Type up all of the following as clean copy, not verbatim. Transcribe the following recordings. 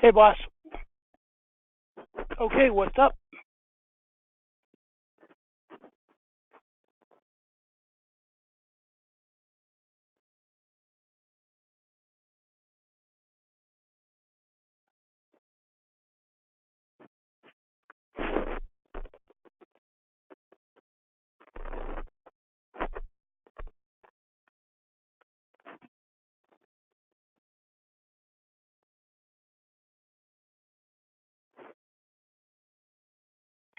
Hey, boss. Okay, what's up?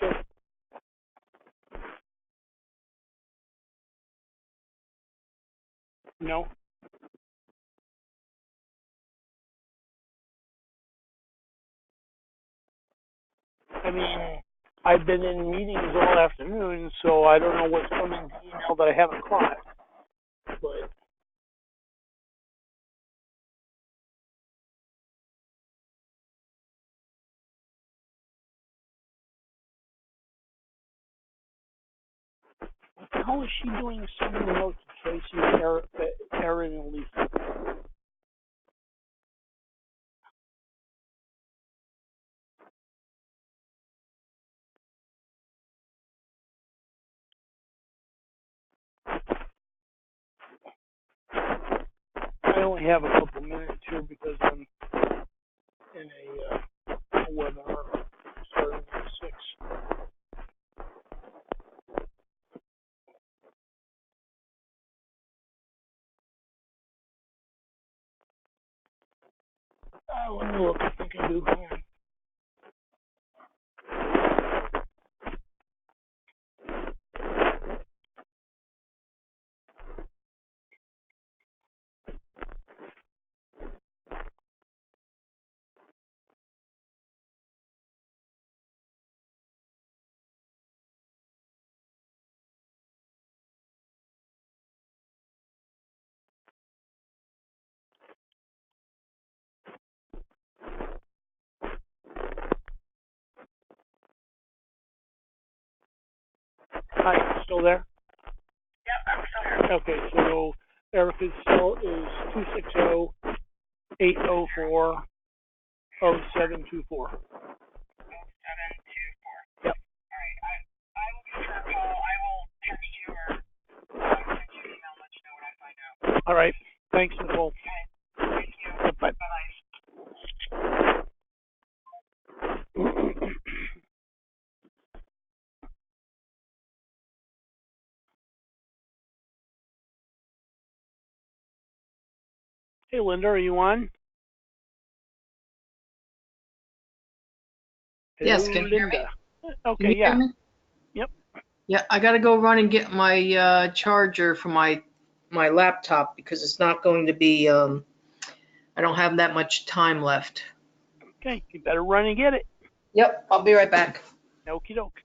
Okay. No. I mean, I've been in meetings all afternoon, so I don't know what's coming to email that I haven't caught. But how is she doing sending notes to Tracy, Aaron, and Lisa? I only have a couple minutes here because I'm in a webinar starting at 6. Let me look. I think I do. Hang on. Hi, still there? Yep, I'm still here. Okay, so Erica's cell is 260-804-0724. 0724. Yep. All right. I will give her a call. I will text you or send you an email and let you know what I find out. All right. Thanks, Nicole. Okay. Thank you. Bye. Bye-bye. Hey, Linda, are you on? Hello, Yes, can you hear me? Linda. Can Okay, you yeah. hear me? Yep. Yeah, I gotta go run and get my charger for my laptop because it's not going to be I don't have that much time left. Okay, you better run and get it. Yep, I'll be right back. Okie doke.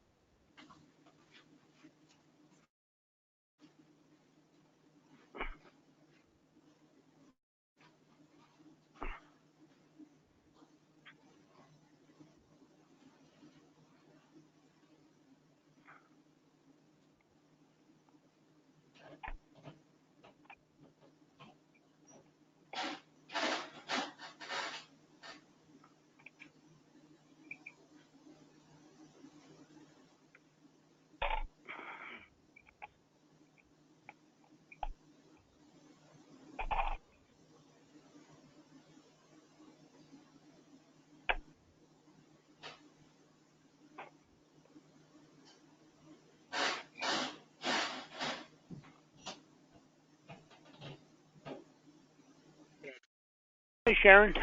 Hey, Sharon.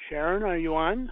Sharon, are you on?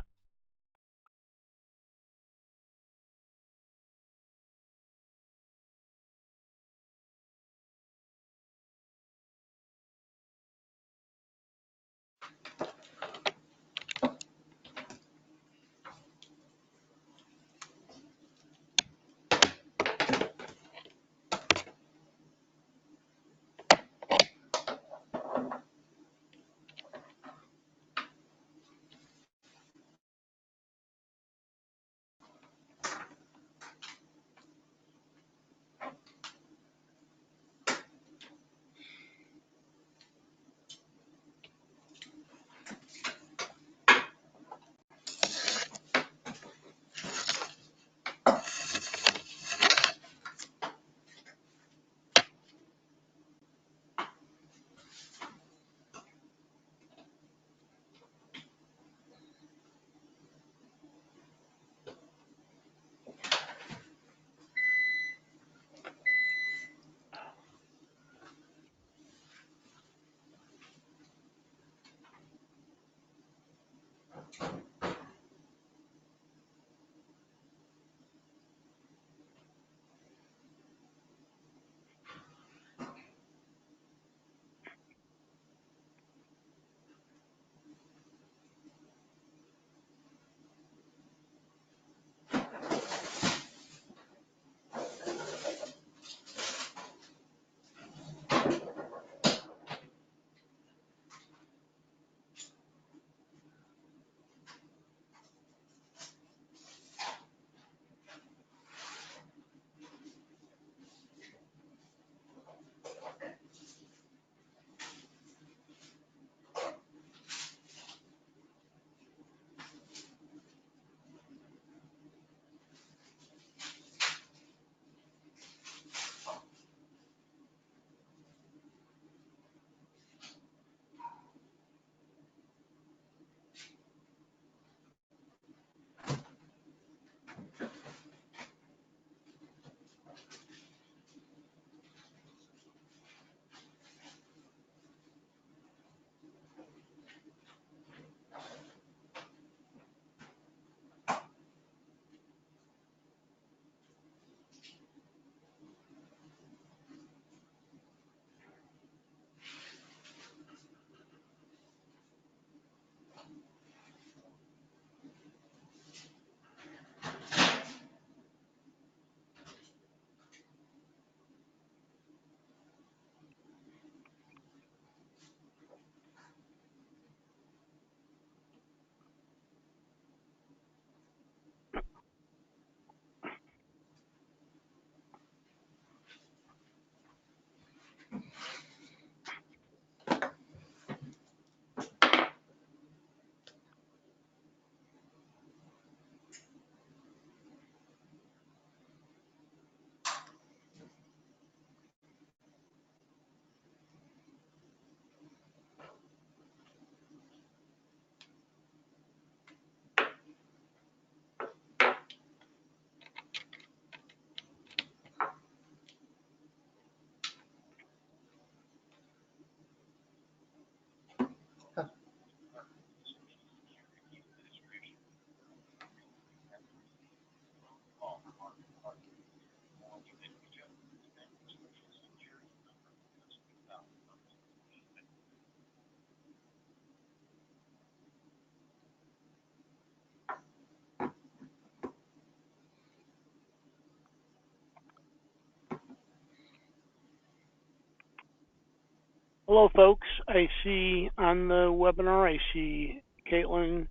Hello, folks. I see on the webinar, I see Caitlin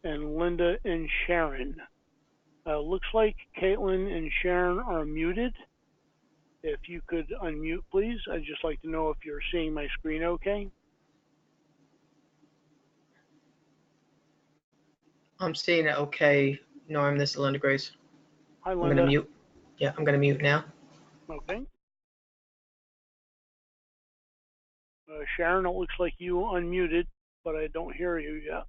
and Linda and Sharon. Looks like Caitlin and Sharon are muted. If you could unmute, please. I'd just like to know if you're seeing my screen okay. I'm seeing it okay, Norm. This is Linda Grace. Hi, I'm Linda. going to mute. Yeah, I'm going to mute now. Okay. Sharon, it looks like you unmuted, but I don't hear you yet.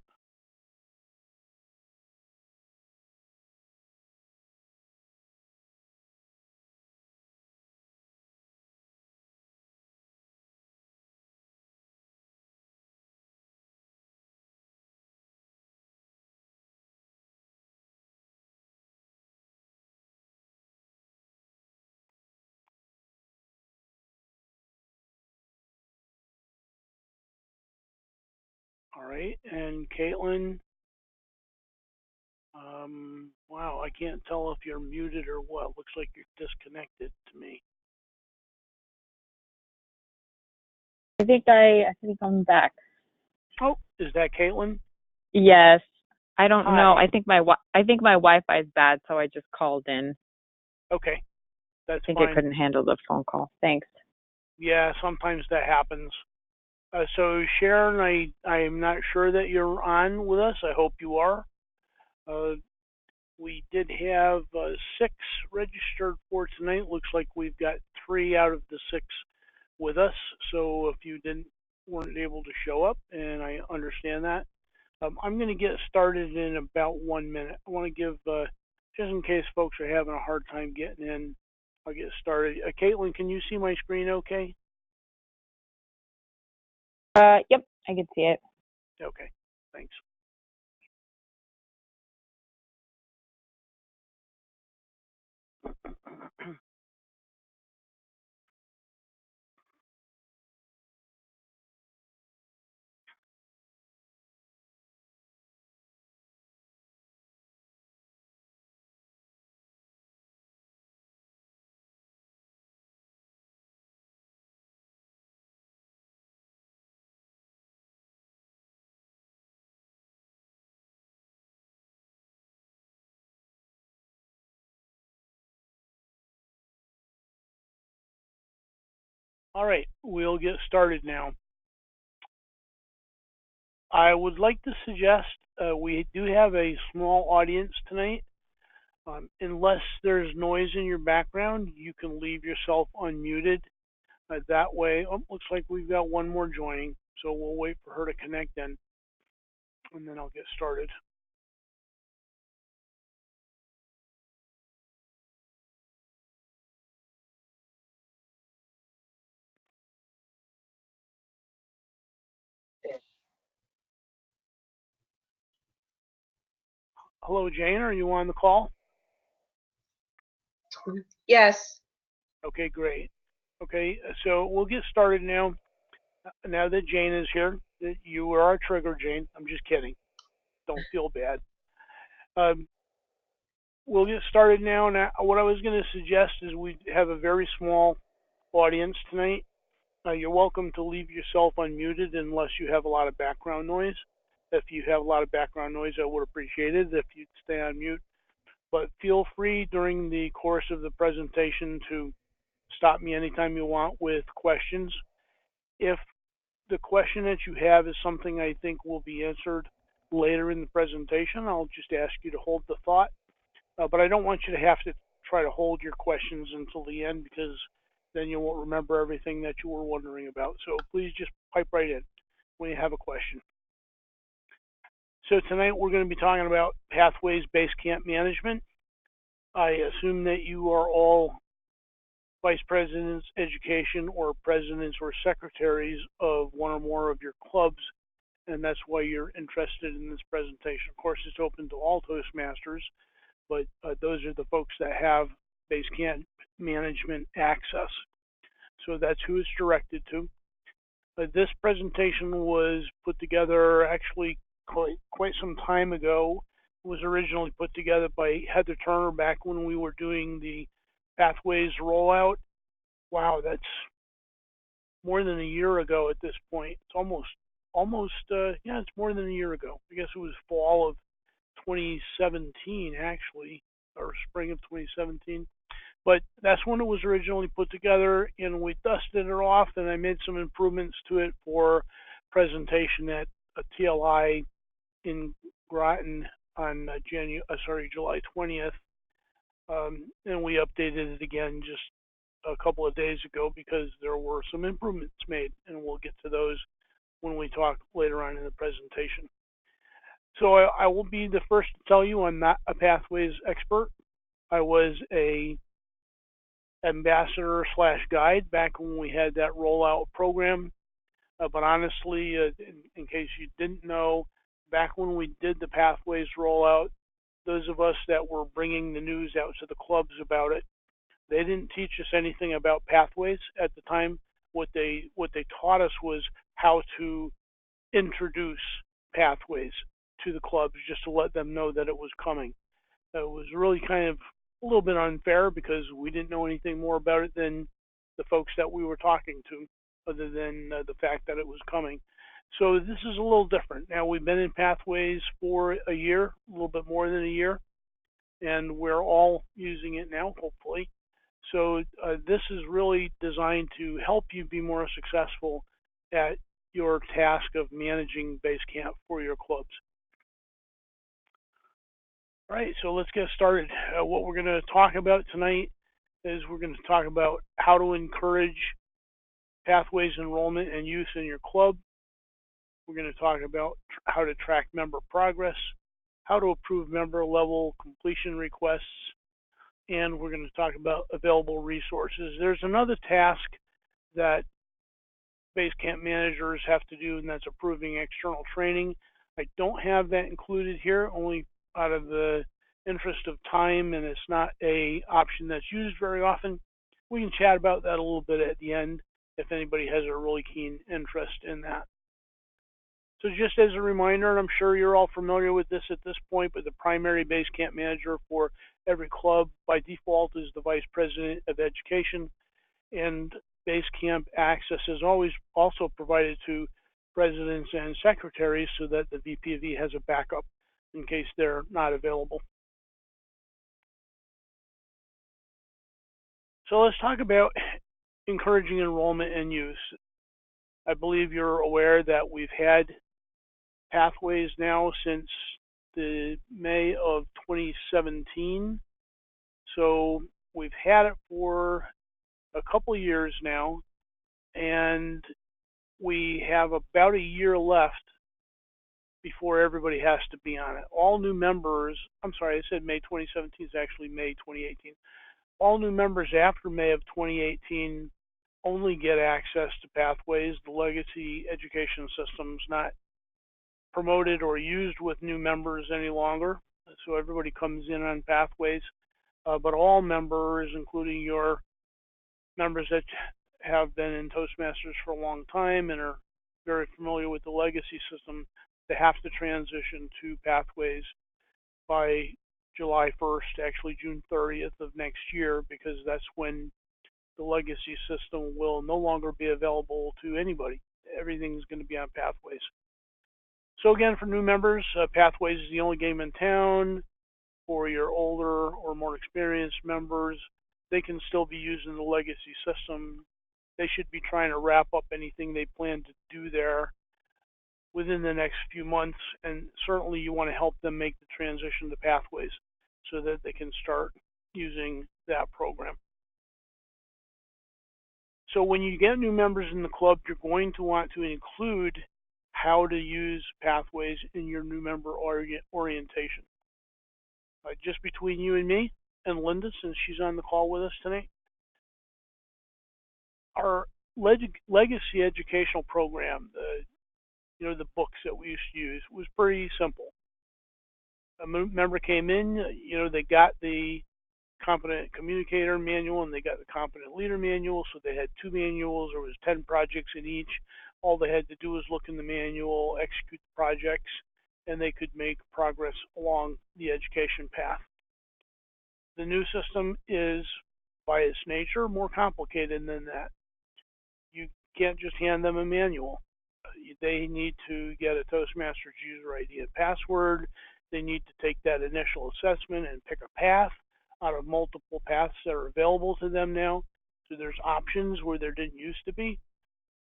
All right, and Caitlin, wow, I can't tell if you're muted or what. Looks like you're disconnected to me. I think I'm back. Oh, is that Caitlin? Yes. I don't Hi. know. I think my Wi-Fi is bad, so I just called in. Okay, that's I think fine. I couldn't handle the phone call. Thanks. Yeah, sometimes that happens. So Sharon, I am not sure that you're on with us. I hope you are. We did have 6 registered for tonight. Looks like we've got 3 out of the 6 with us. So if you weren't able to show up, and I understand that, I'm going to get started in about 1 minute. I want to give, just in case folks are having a hard time getting in, I'll get started. Caitlin, can you see my screen okay? Yep, I can see it. Okay, thanks. All right, we'll get started now. I would like to suggest we do have a small audience tonight. Unless there's noise in your background, you can leave yourself unmuted. That way, looks like we've got one more joining, so we'll wait for her to connect in, and then I'll get started. Hello, Jane, are you on the call? Yes. Okay, great. Okay, so we'll get started now. Now that Jane is here, you were our trigger, Jane. I'm just kidding. Don't feel bad. We'll get started now. Now, what I was going to suggest is we have a very small audience tonight. You're welcome to leave yourself unmuted unless you have a lot of background noise. If you have a lot of background noise, I would appreciate it if you'd stay on mute. But feel free during the course of the presentation to stop me anytime you want with questions. If the question that you have is something I think will be answered later in the presentation, I'll just ask you to hold the thought. But I don't want you to have to try to hold your questions until the end because then you won't remember everything that you were wondering about. So please just pipe right in when you have a question. So tonight we're going to be talking about Pathways Base Camp Management. I assume that you are all vice presidents, education, or presidents or secretaries of one or more of your clubs, and that's why you're interested in this presentation. Of course, it's open to all Toastmasters, but those are the folks that have base camp management access. So that's who it's directed to. This presentation was put together actually quite some time ago. It was originally put together by Heather Turner back when we were doing the Pathways rollout. Wow, that's more than a year ago at this point. It's almost it's more than a year ago. I guess it was fall of 2017 actually, or spring of 2017. But that's when it was originally put together, and we dusted it off, and I made some improvements to it for presentation at a TLI in Groton on July 20th, and we updated it again just a couple of days ago because there were some improvements made, and we'll get to those when we talk later on in the presentation. So I will be the first to tell you I'm not a Pathways expert. I was a ambassador / guide back when we had that rollout program. But honestly, in case you didn't know, back when we did the Pathways rollout, those of us that were bringing the news out to the clubs about it, they didn't teach us anything about Pathways at the time. What they taught us was how to introduce Pathways to the clubs, just to let them know that it was coming. It was really kind of a little bit unfair because we didn't know anything more about it than the folks that we were talking to, other than the fact that it was coming. So this is a little different. Now we've been in Pathways for a year, a little bit more than a year, and we're all using it now, hopefully. So this is really designed to help you be more successful at your task of managing base camp for your clubs. All right, so let's get started. What we're going to talk about tonight is we're going to talk about how to encourage Pathways enrollment and use in your club. We're going to talk about how to track member progress, how to approve member level completion requests, and we're going to talk about available resources. There's another task that base camp managers have to do, and that's approving external training. I don't have that included here, only out of the interest of time and it's not a option that's used very often, we can chat about that a little bit at the end if anybody has a really keen interest in that. So just as a reminder, and I'm sure you're all familiar with this at this point, but the primary base camp manager for every club by default is the vice president of education, and base camp access is always also provided to presidents and secretaries so that the VPE has a backup in case they're not available. So let's talk about encouraging enrollment and use. I believe you're aware that we've had pathways now since the May of 2017. So we've had it for a couple of years now, and we have about a year left before everybody has to be on it. All new members, I'm sorry, I said May 2017 is actually May 2018. All new members after May of 2018 only get access to pathways. The legacy education system's not promoted or used with new members any longer. So everybody comes in on pathways, but all members, including your members that have been in Toastmasters for a long time and are very familiar with the legacy system, they have to transition to pathways by July 1st, actually June 30th of next year, because that's when the legacy system will no longer be available to anybody. Everything's going to be on pathways. So again, for new members, pathways is the only game in town. For your older or more experienced members, they can still be using the legacy system. They should be trying to wrap up anything they plan to do there within the next few months, and certainly you want to help them make the transition to pathways so that they can start using that program. So when you get new members in the club, you're going to want to include how to use pathways in your new member orientation. Just between you and me and Linda, since she's on the call with us tonight, our legacy educational program, the books that we used to use, was pretty simple. A member came in, they got the competent communicator manual and they got the competent leader manual, so they had two manuals. There was 10 projects in each. All they had to do was look in the manual, execute the projects, and they could make progress along the education path. The new system is, by its nature, more complicated than that. You can't just hand them a manual. They need to get a Toastmasters user ID and password. They need to take that initial assessment and pick a path out of multiple paths that are available to them now. So there's options where there didn't used to be.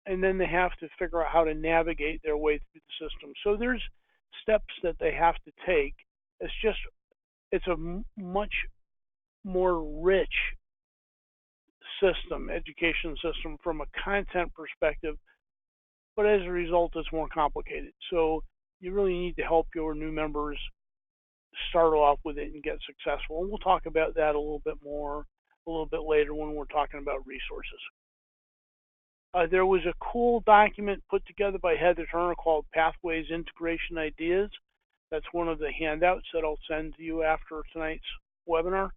And then they have to figure out how to navigate their way through the system. So there's steps that they have to take. It's a much more rich system, education system from a content perspective, but as a result, it's more complicated. So you really need to help your new members start off with it and get successful. And we'll talk about that a little bit later when we're talking about resources. There was a cool document put together by Heather Turner called Pathways Integration Ideas. That's one of the handouts that I'll send to you after tonight's webinar.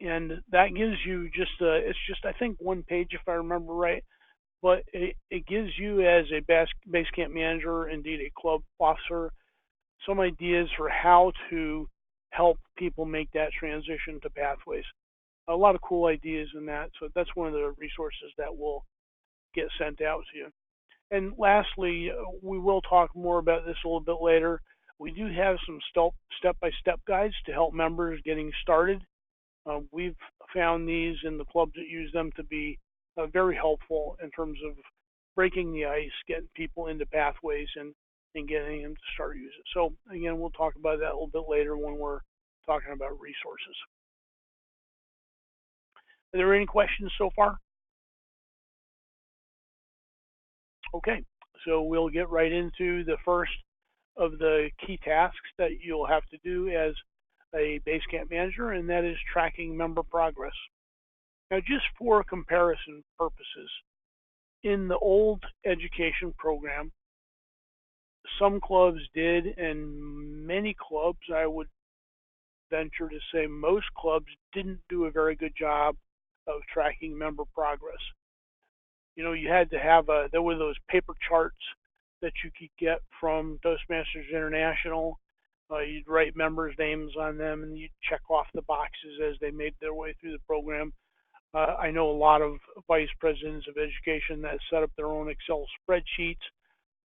And that gives you it's just, I think, one page if I remember right, but it gives you as a base camp manager, indeed a club officer, some ideas for how to help people make that transition to pathways. A lot of cool ideas in that, so that's one of the resources that will get sent out to you. And lastly, we will talk more about this a little bit later. We do have some step-by-step guides to help members getting started. We've found these in the clubs that use them to be very helpful in terms of breaking the ice, getting people into pathways, and getting them to start using it. So again, we'll talk about that a little bit later when we're talking about resources. Are there any questions so far? Okay, so we'll get right into the first of the key tasks that you'll have to do as a base camp manager, and that is tracking member progress. Now, just for comparison purposes, in the old education program, some clubs did, and many clubs, I would venture to say most clubs didn't do a very good job of tracking member progress. You had to have there were those paper charts that you could get from Toastmasters International. You'd write members' names on them and you'd check off the boxes as they made their way through the program. I know a lot of vice presidents of education that set up their own Excel spreadsheets.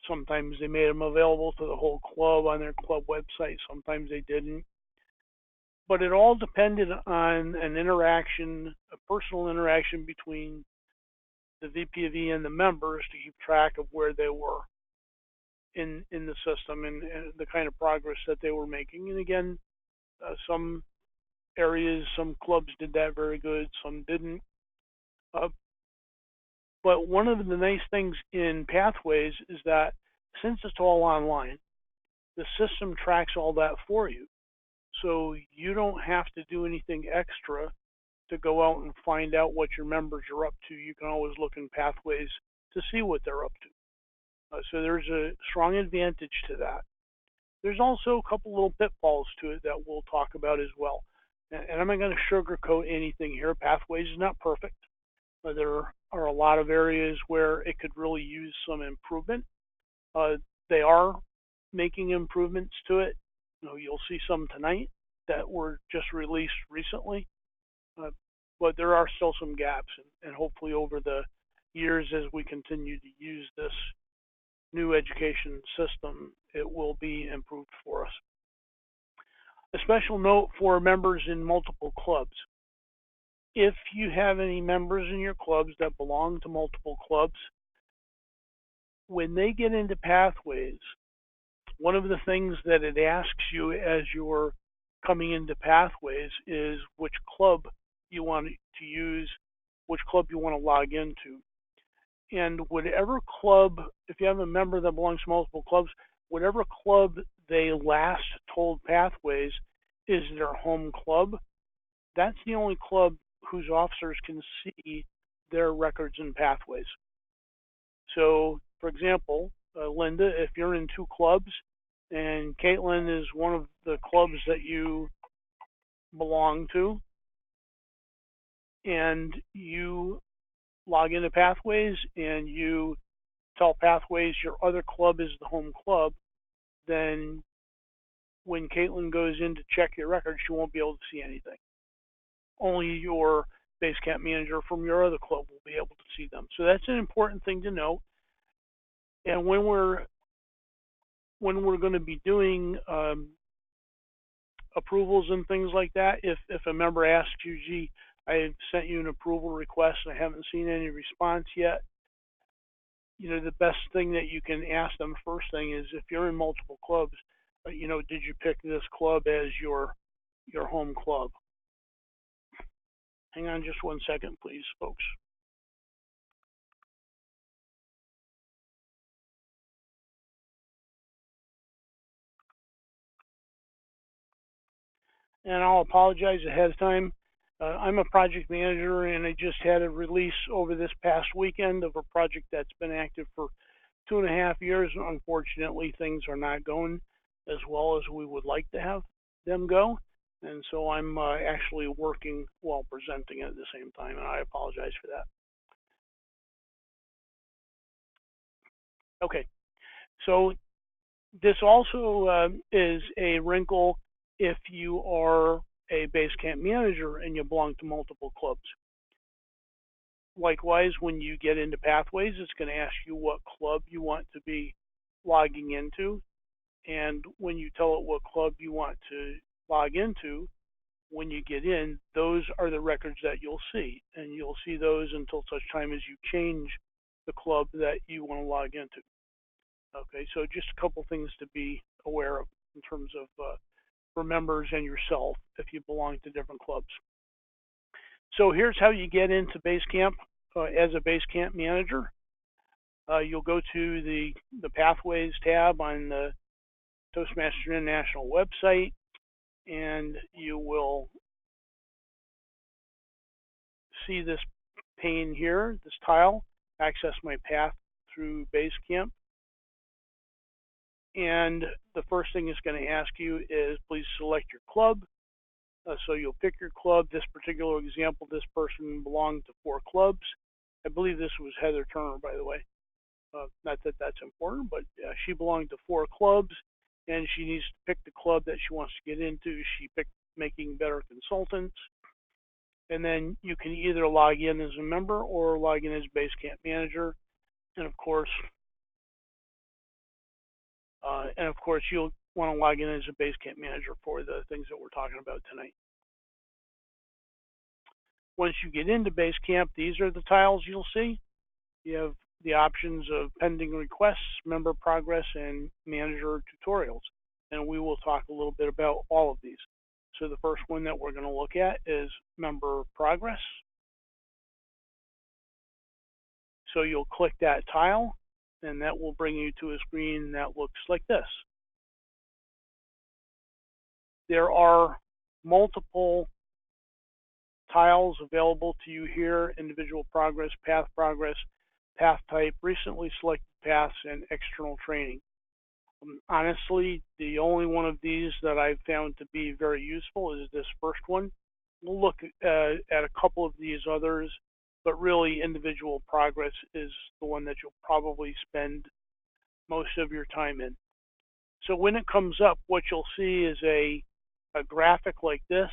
Sometimes they made them available to the whole club on their club website. Sometimes they didn't. But it all depended on an interaction, a personal interaction between the VPE and the members to keep track of where they were in the system and the kind of progress that they were making. And again, some areas, some clubs did that very good, some didn't. But one of the nice things in Pathways is that since it's all online, the system tracks all that for you. So you don't have to do anything extra to go out and find out what your members are up to. You can always look in Pathways to see what they're up to. So there's a strong advantage to that. There's also a couple little pitfalls to it that we'll talk about as well. And I'm not going to sugarcoat anything here. Pathways is not perfect. There are a lot of areas where it could really use some improvement. They are making improvements to it. You'll see some tonight that were just released recently. But there are still some gaps, and hopefully over the years as we continue to use this new education system, it will be improved for us. A special note for members in multiple clubs. If you have any members in your clubs that belong to multiple clubs, when they get into Pathways, one of the things that it asks you as you're coming into Pathways is which club you want to use, which club you want to log into. And whatever club, if you have a member that belongs to multiple clubs, whatever club they last told Pathways is their home club, that's the only club whose officers can see their records in Pathways. So, for example, Linda, if you're in two clubs and Caitlin is one of the clubs that you belong to, and you log into Pathways and you tell Pathways your other club is the home club, then when Caitlin goes in to check your records, she won't be able to see anything. Only your base camp manager from your other club will be able to see them. So that's an important thing to know. And when we're going to be doing approvals and things like that, if a member asks you, gee, I sent you an approval request and I haven't seen any response yet, the best thing that you can ask them first thing is, if you're in multiple clubs, did you pick this club as your home club? Hang on just 1 second, please, folks. And I'll apologize ahead of time. I'm a project manager, and I just had a release over this past weekend of a project that's been active for 2.5 years. Unfortunately, things are not going as well as we would like to have them go. And so I'm actually working while presenting at the same time, and I apologize for that. Okay, so this also is a wrinkle if you are a base camp manager and you belong to multiple clubs. Likewise, when you get into Pathways, it's going to ask you what club you want to be logging into. And when you tell it what club you want to log into, when you get in, those are the records that you'll see. And you'll see those until such time as you change the club that you want to log into. Okay, so just a couple things to be aware of in terms of for members and yourself if you belong to different clubs. So here's how you get into base camp as a base camp manager. You'll go to the Pathways tab on the Toastmasters International website, and you will see this pane here, this tile, access my path through base camp. And the first thing it's going to ask you is please select your club. So you'll pick your club. This particular example, this person belonged to 4 clubs. I believe this was Heather Turner, by the way. Not that that's important, but she belonged to 4 clubs, and she needs to pick the club that she wants to get into. She picked Making Better Consultants. And then you can either log in as a member or log in as Basecamp manager. And of course, you'll want to log in as a Basecamp manager for the things that we're talking about tonight. Once you get into Basecamp, these are the tiles you'll see. You have the options of pending requests, member progress, and manager tutorials. And we will talk a little bit about all of these. So the first one that we're going to look at is member progress. So you'll click that tile, and that will bring you to a screen that looks like this. There are multiple tiles available to you here: individual progress, path type, recently selected paths, and external training. Honestly, the only one of these that I've found to be very useful is this first one. We'll look at a couple of these others, but really individual progress is the one that you'll probably spend most of your time in. So when it comes up, what you'll see is a graphic like this,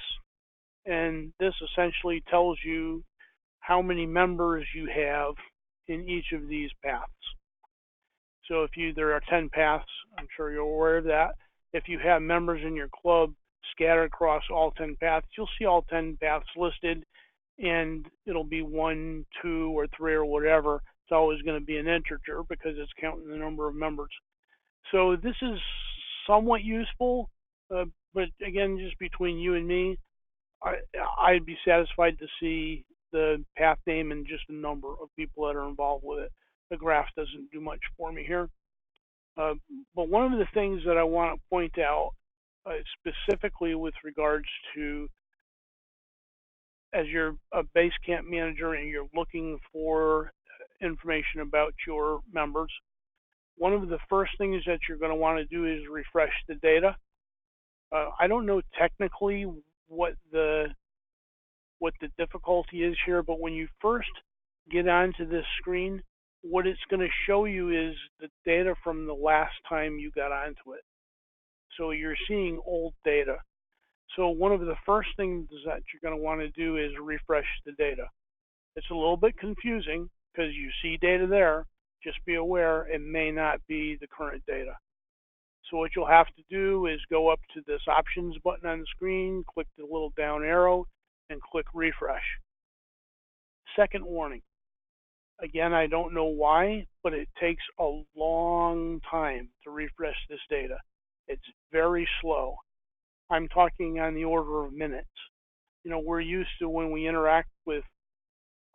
and this essentially tells you how many members you have in each of these paths. So there are 10 paths, I'm sure you're aware of that. If you have members in your club scattered across all 10 paths, you'll see all 10 paths listed, and it'll be 1, 2, or 3, or whatever. It's always going to be an integer because it's counting the number of members. So this is somewhat useful, but again, just between you and me, I'd be satisfied to see the path name and just the number of people that are involved with it. The graph doesn't do much for me here. But one of the things that I want to point out, specifically with regards to as you're a Basecamp manager and you're looking for information about your members, one of the first things that you're going to want to do is refresh the data. I don't know technically what the difficulty is here, but when you first get onto this screen, what it's going to show you is the data from the last time you got onto it. So you're seeing old data. So one of the first things that you're going to want to do is refresh the data. It's a little bit confusing because you see data there. Just be aware it may not be the current data. So what you'll have to do is go up to this options button on the screen, click the little down arrow, and click refresh. Second warning. Again, I don't know why, but it takes a long time to refresh this data. It's very slow. I'm talking on the order of minutes. You know, we're used to when we interact with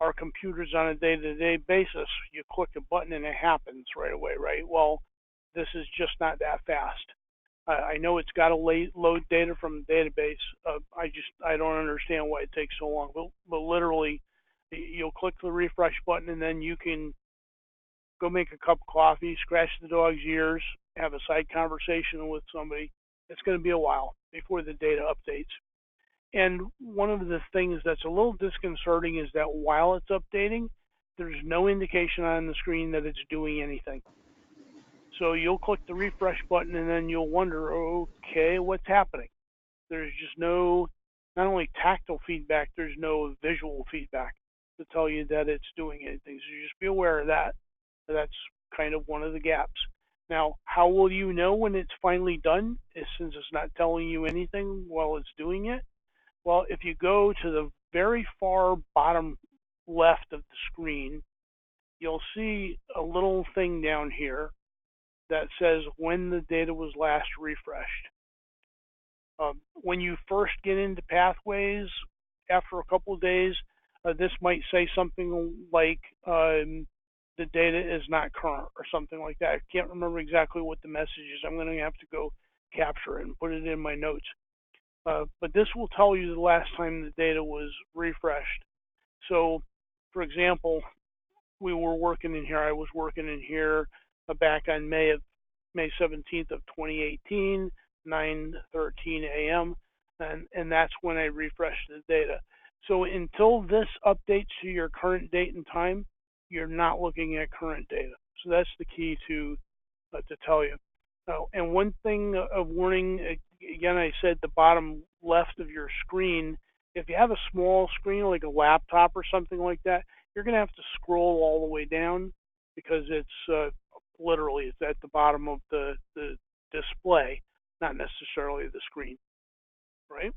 our computers on a day-to-day basis, you click a button and it happens right away, right? Well, this is just not that fast. I know it's got to load data from the database. I don't understand why it takes so long, but literally, you'll click the refresh button and then you can go make a cup of coffee, scratch the dog's ears, have a side conversation with somebody. It's going to be a while before the data updates. And one of the things that's a little disconcerting is that while it's updating, there's no indication on the screen that it's doing anything. So you'll click the refresh button and then you'll wonder, okay, what's happening? There's just not only tactile feedback, there's no visual feedback to tell you that it's doing anything. So just be aware of that. That's kind of one of the gaps. Now, how will you know when it's finally done, since it's not telling you anything while it's doing it? Well, if you go to the very far bottom left of the screen, you'll see a little thing down here that says when the data was last refreshed. When you first get into Pathways, after a couple of days, this might say something like the data is not current or something like that. I can't remember exactly what the message is. I'm going to have to go capture it and put it in my notes. But this will tell you the last time the data was refreshed. So, for example, we were working in here. I was working in here back on May 17th of 2018, 9:13 a.m. and that's when I refresh the data. So until this updates to your current date and time, you're not looking at current data. So that's the key to tell you. And one thing of warning, again, I said the bottom left of your screen, if you have a small screen like a laptop or something like that, you're going to have to scroll all the way down because it's literally it's at the bottom of the display, not necessarily the screen, right?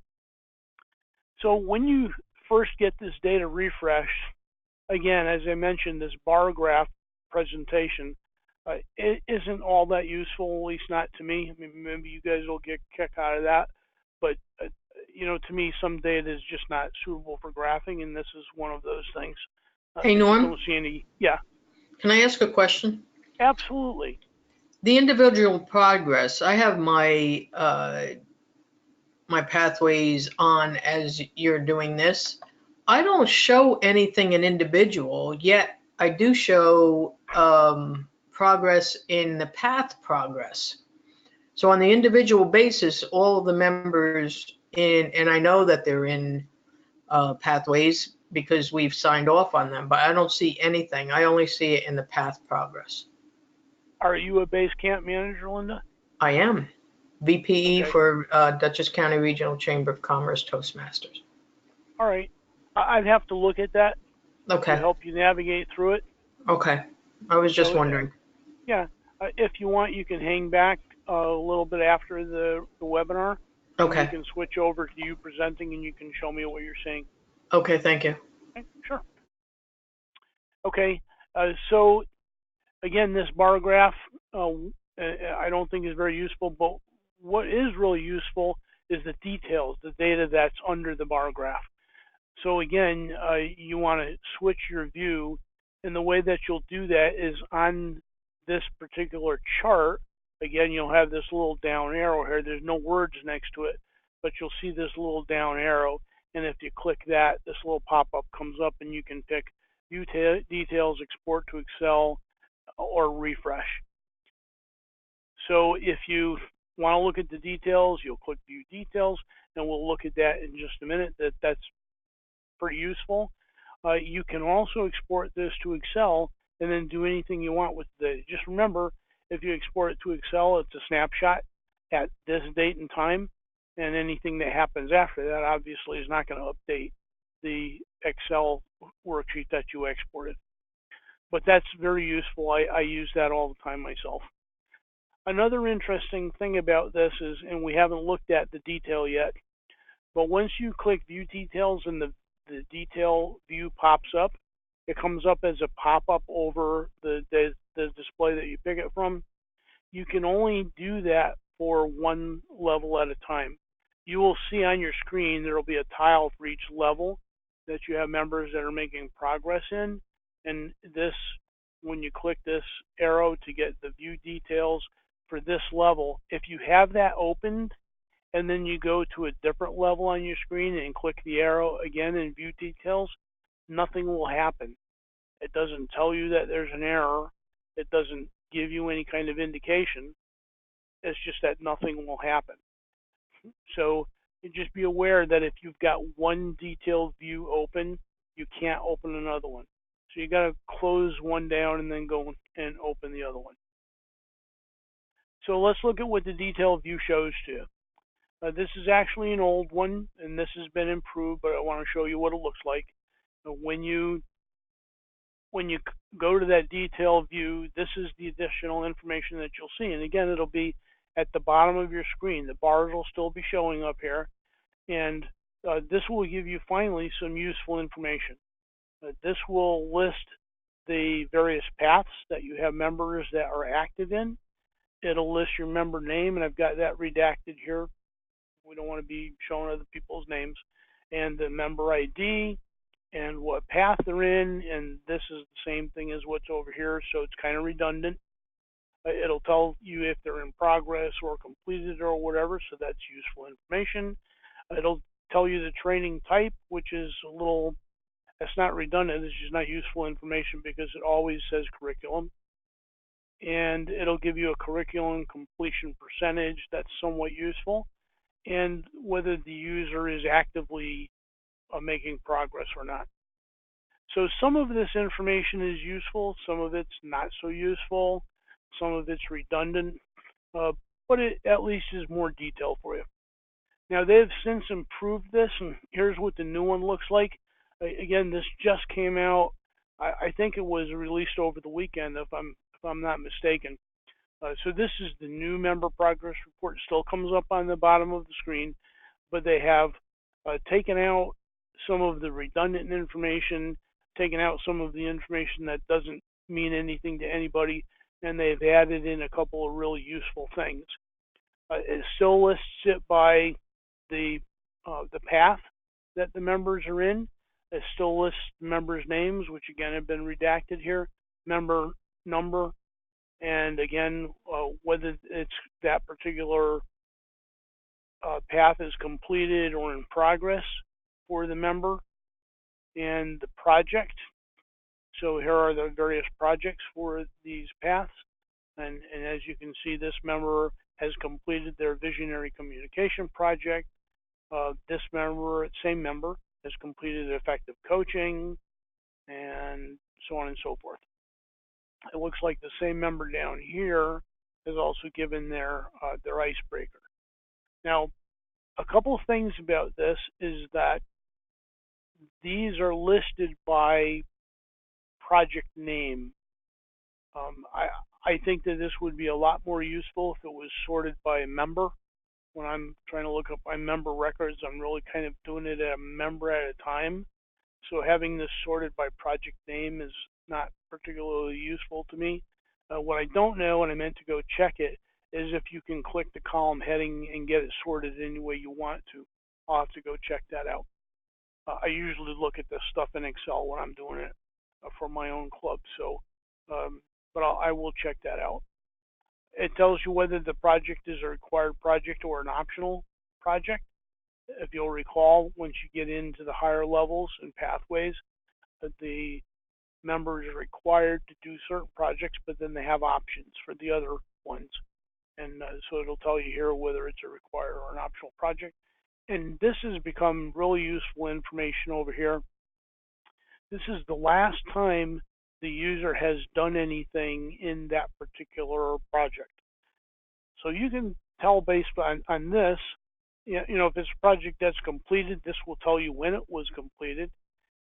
So when you first get this data refreshed, again, as I mentioned, this bar graph presentation, it isn't all that useful, at least not to me. I mean, maybe you guys will get a kick out of that, but to me, some data is just not suitable for graphing, and this is one of those things. Hey, I just Norm, don't see any. Yeah, can I ask a question? absolutely. The individual progress, I have my my pathways on as you're doing this. I don't show anything in individual, yet I do show progress in the path progress. So on the individual basis, all of the members and I know that they're in pathways because we've signed off on them, but I don't see anything. I only see it in the path progress. Are you a base camp manager, Linda? I am. VPE Okay. for Dutchess County Regional Chamber of Commerce Toastmasters. All right. I'd have to look at that to Okay. help you navigate through it. Okay. I was just So, wondering. yeah, if you want, you can hang back a little bit after the webinar, and we Okay. can switch over to you presenting, and you can show me what you're seeing. Okay, thank you. Okay, sure. Okay, so again, this bar graph I don't think is very useful, but what is really useful is the details, the data that's under the bar graph. So again, you want to switch your view, and the way that you'll do that is on this particular chart. Again, you'll have this little down arrow here. There's no words next to it, but you'll see this little down arrow, and if you click that, this little pop-up comes up, and you can pick View Details, Export to Excel, or Refresh. So if you want to look at the details, you'll click View Details, and we'll look at that in just a minute. That's pretty useful. You can also export this to Excel and then do anything you want with the data. Just remember, if you export it to Excel, it's a snapshot at this date and time, and anything that happens after that obviously is not going to update the Excel worksheet that you exported. But that's very useful. I use that all the time myself. Another interesting thing about this is, and we haven't looked at the detail yet, but once you click View Details and the detail view pops up, it comes up as a pop-up over the display that you pick it from. You can only do that for one level at a time. You will see on your screen there will be a tile for each level that you have members that are making progress in, and this, when you click this arrow to get the view details for this level, if you have that opened and then you go to a different level on your screen and click the arrow again in View Details, nothing will happen. It doesn't tell you that there's an error. It doesn't give you any kind of indication. It's just that nothing will happen. So just be aware that if you've got one detailed view open, you can't open another one. So you got to close one down and then go and open the other one. So let's look at what the detailed view shows to you. This is actually an old one, and this has been improved, but I want to show you what it looks like. When you go to that detail view, this is the additional information that you'll see. And again, it'll be at the bottom of your screen. The bars will still be showing up here. And this will give you finally some useful information. This will list the various paths that you have members that are active in. It'll list your member name, and I've got that redacted here. We don't want to be showing other people's names, and the member ID and what path they're in, and this is the same thing as what's over here, so it's kind of redundant. It'll tell you if they're in progress or completed or whatever, so that's useful information. It'll tell you the training type, which is a little, it's not redundant, it's just not useful information because it always says curriculum. And it'll give you a curriculum completion percentage that's somewhat useful. and whether the user is actively making progress or not. So some of this information is useful, some of it's not so useful, some of it's redundant, but it at least is more detail for you. Now they've since improved this, and here's what the new one looks like. Again, this just came out. I think it was released over the weekend, if I'm not mistaken. So this is the new member progress report. It still comes up on the bottom of the screen, but they have taken out some of the redundant information, taken out some of the information that doesn't mean anything to anybody, and they've added in a couple of really useful things. It still lists it by the path that the members are in. It still lists members' names, which again have been redacted here, member number, and again whether it's that particular path is completed or in progress for the member, and the project. So here are the various projects for these paths, and as you can see, this member has completed their visionary communication project. This member, same member, has completed effective coaching, and so on and so forth. It looks like the same member down here has also given their icebreaker. Now, a couple of things about this is that these are listed by project name. I think that this would be a lot more useful if it was sorted by member. When I'm trying to look up my member records, I'm really kind of doing it a member at a time. So having this sorted by project name is not particularly useful to me. What I don't know, and I meant to go check it, is if you can click the column heading and get it sorted any way you want to. I'll have to go check that out. I usually look at this stuff in Excel when I'm doing it for my own club, so but I will check that out. It tells you whether the project is a required project or an optional project. If you'll recall, once you get into the higher levels and pathways, the member is required to do certain projects, but then they have options for the other ones. And so it'll tell you here whether it's a required or an optional project. And this has become really useful information over here. This is the last time the user has done anything in that particular project. So you can tell based on this, if it's a project that's completed, this will tell you when it was completed.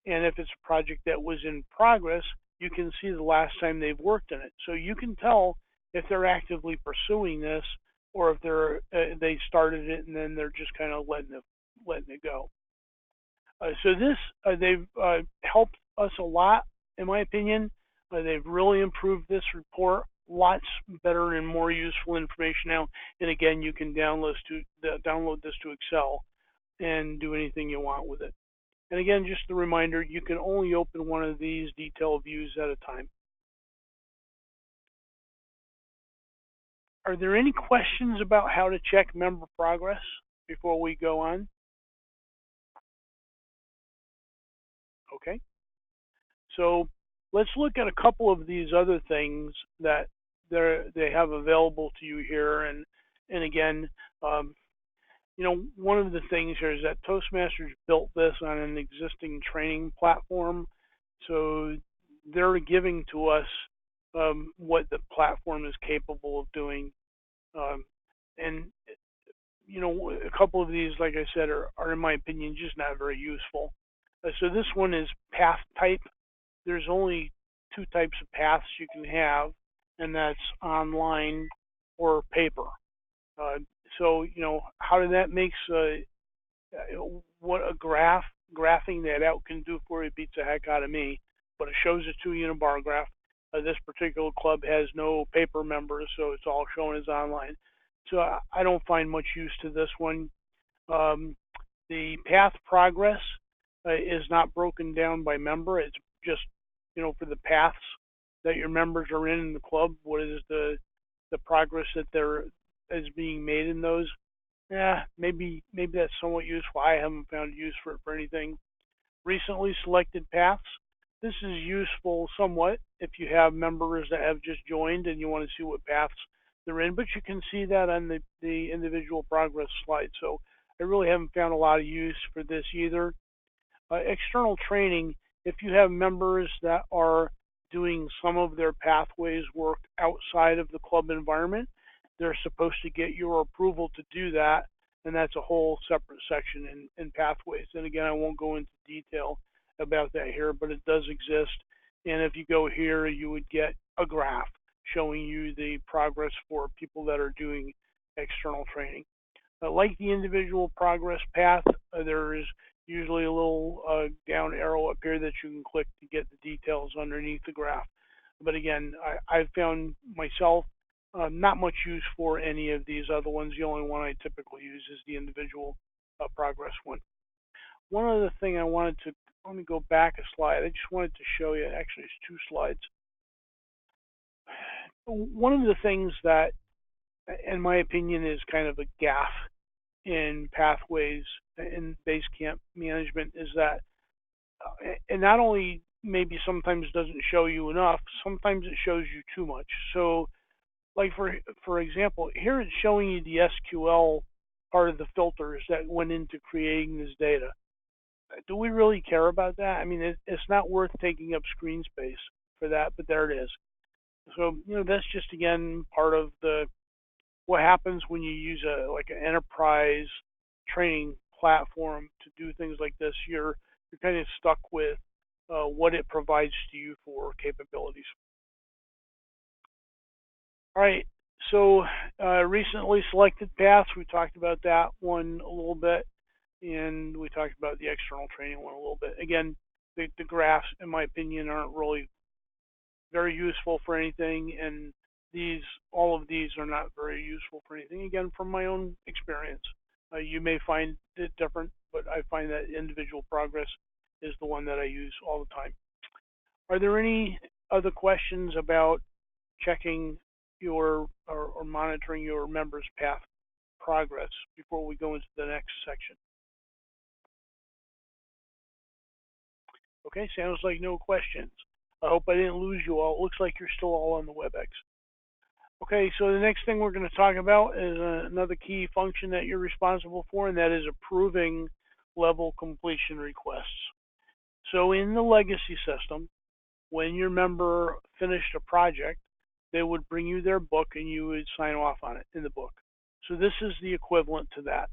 And if it's a project that was in progress, you can see the last time they've worked in it. So you can tell if they're actively pursuing this or if they started it and then they're just kind of letting it go. So this, they've helped us a lot, in my opinion. They've really improved this report. Lots better and more useful information now. And again, you can download this to Excel and do anything you want with it. And again, just a reminder, you can only open one of these detailed views at a time. Are there any questions about how to check member progress before we go on? Okay. So let's look at a couple of these other things that they have available to you here. And again, one of the things here is that Toastmasters built this on an existing training platform. So they're giving to us what the platform is capable of doing. And a couple of these, like I said, are in my opinion, just not very useful. So this one is path type. There's only two types of paths you can have, and that's online or paper. So how did that makes what a graphing that out can do for you beats the heck out of me. But it shows a 2-unit bar graph. This particular club has no paper members, so it's all shown as online. So I don't find much use to this one. The path progress is not broken down by member. It's just for the paths that your members are in the club. What is the progress that is being made in those? Yeah, maybe that's somewhat useful. I haven't found use for it for anything. Recently selected paths. This is useful somewhat if you have members that have just joined and you want to see what paths they're in, but you can see that on the individual progress slide. So I really haven't found a lot of use for this either. External training, if you have members that are doing some of their pathways work outside of the club environment, they're supposed to get your approval to do that, and that's a whole separate section in pathways. And again, I won't go into detail about that here, but it does exist. And if you go here, you would get a graph showing you the progress for people that are doing external training. Like the individual progress path, there is usually a little down arrow up here that you can click to get the details underneath the graph. But again, I've found myself not much use for any of these other ones. The only one I typically use is the individual progress one. One other thing I wanted to, let me go back a slide. I just wanted to show you, actually it's 2 slides. One of the things that, in my opinion, is kind of a gaffe in pathways in Basecamp management is that, and not only maybe sometimes doesn't show you enough, sometimes it shows you too much. So, like for example, here it's showing you the SQL part of the filters that went into creating this data. Do we really care about that? I mean, it's not worth taking up screen space for that, but there it is. So, that's just again part of the what happens when you use like an enterprise training platform to do things like this. You're kind of stuck with what it provides to you for capabilities. All right, so recently selected paths, we talked about that one a little bit, and we talked about the external training one a little bit. Again, the graphs, in my opinion, aren't really very useful for anything, and all of these are not very useful for anything, again, from my own experience. You may find it different, but I find that individual progress is the one that I use all the time. Are there any other questions about checking your or monitoring your members' path progress before we go into the next section? Okay, sounds like no questions. I hope I didn't lose you all. It looks like you're still all on the WebEx. Okay, so the next thing we're going to talk about is another key function that you're responsible for, and that is approving level completion requests. So in the legacy system, when your member finished a project, they would bring you their book and you would sign off on it in the book. So this is the equivalent to that.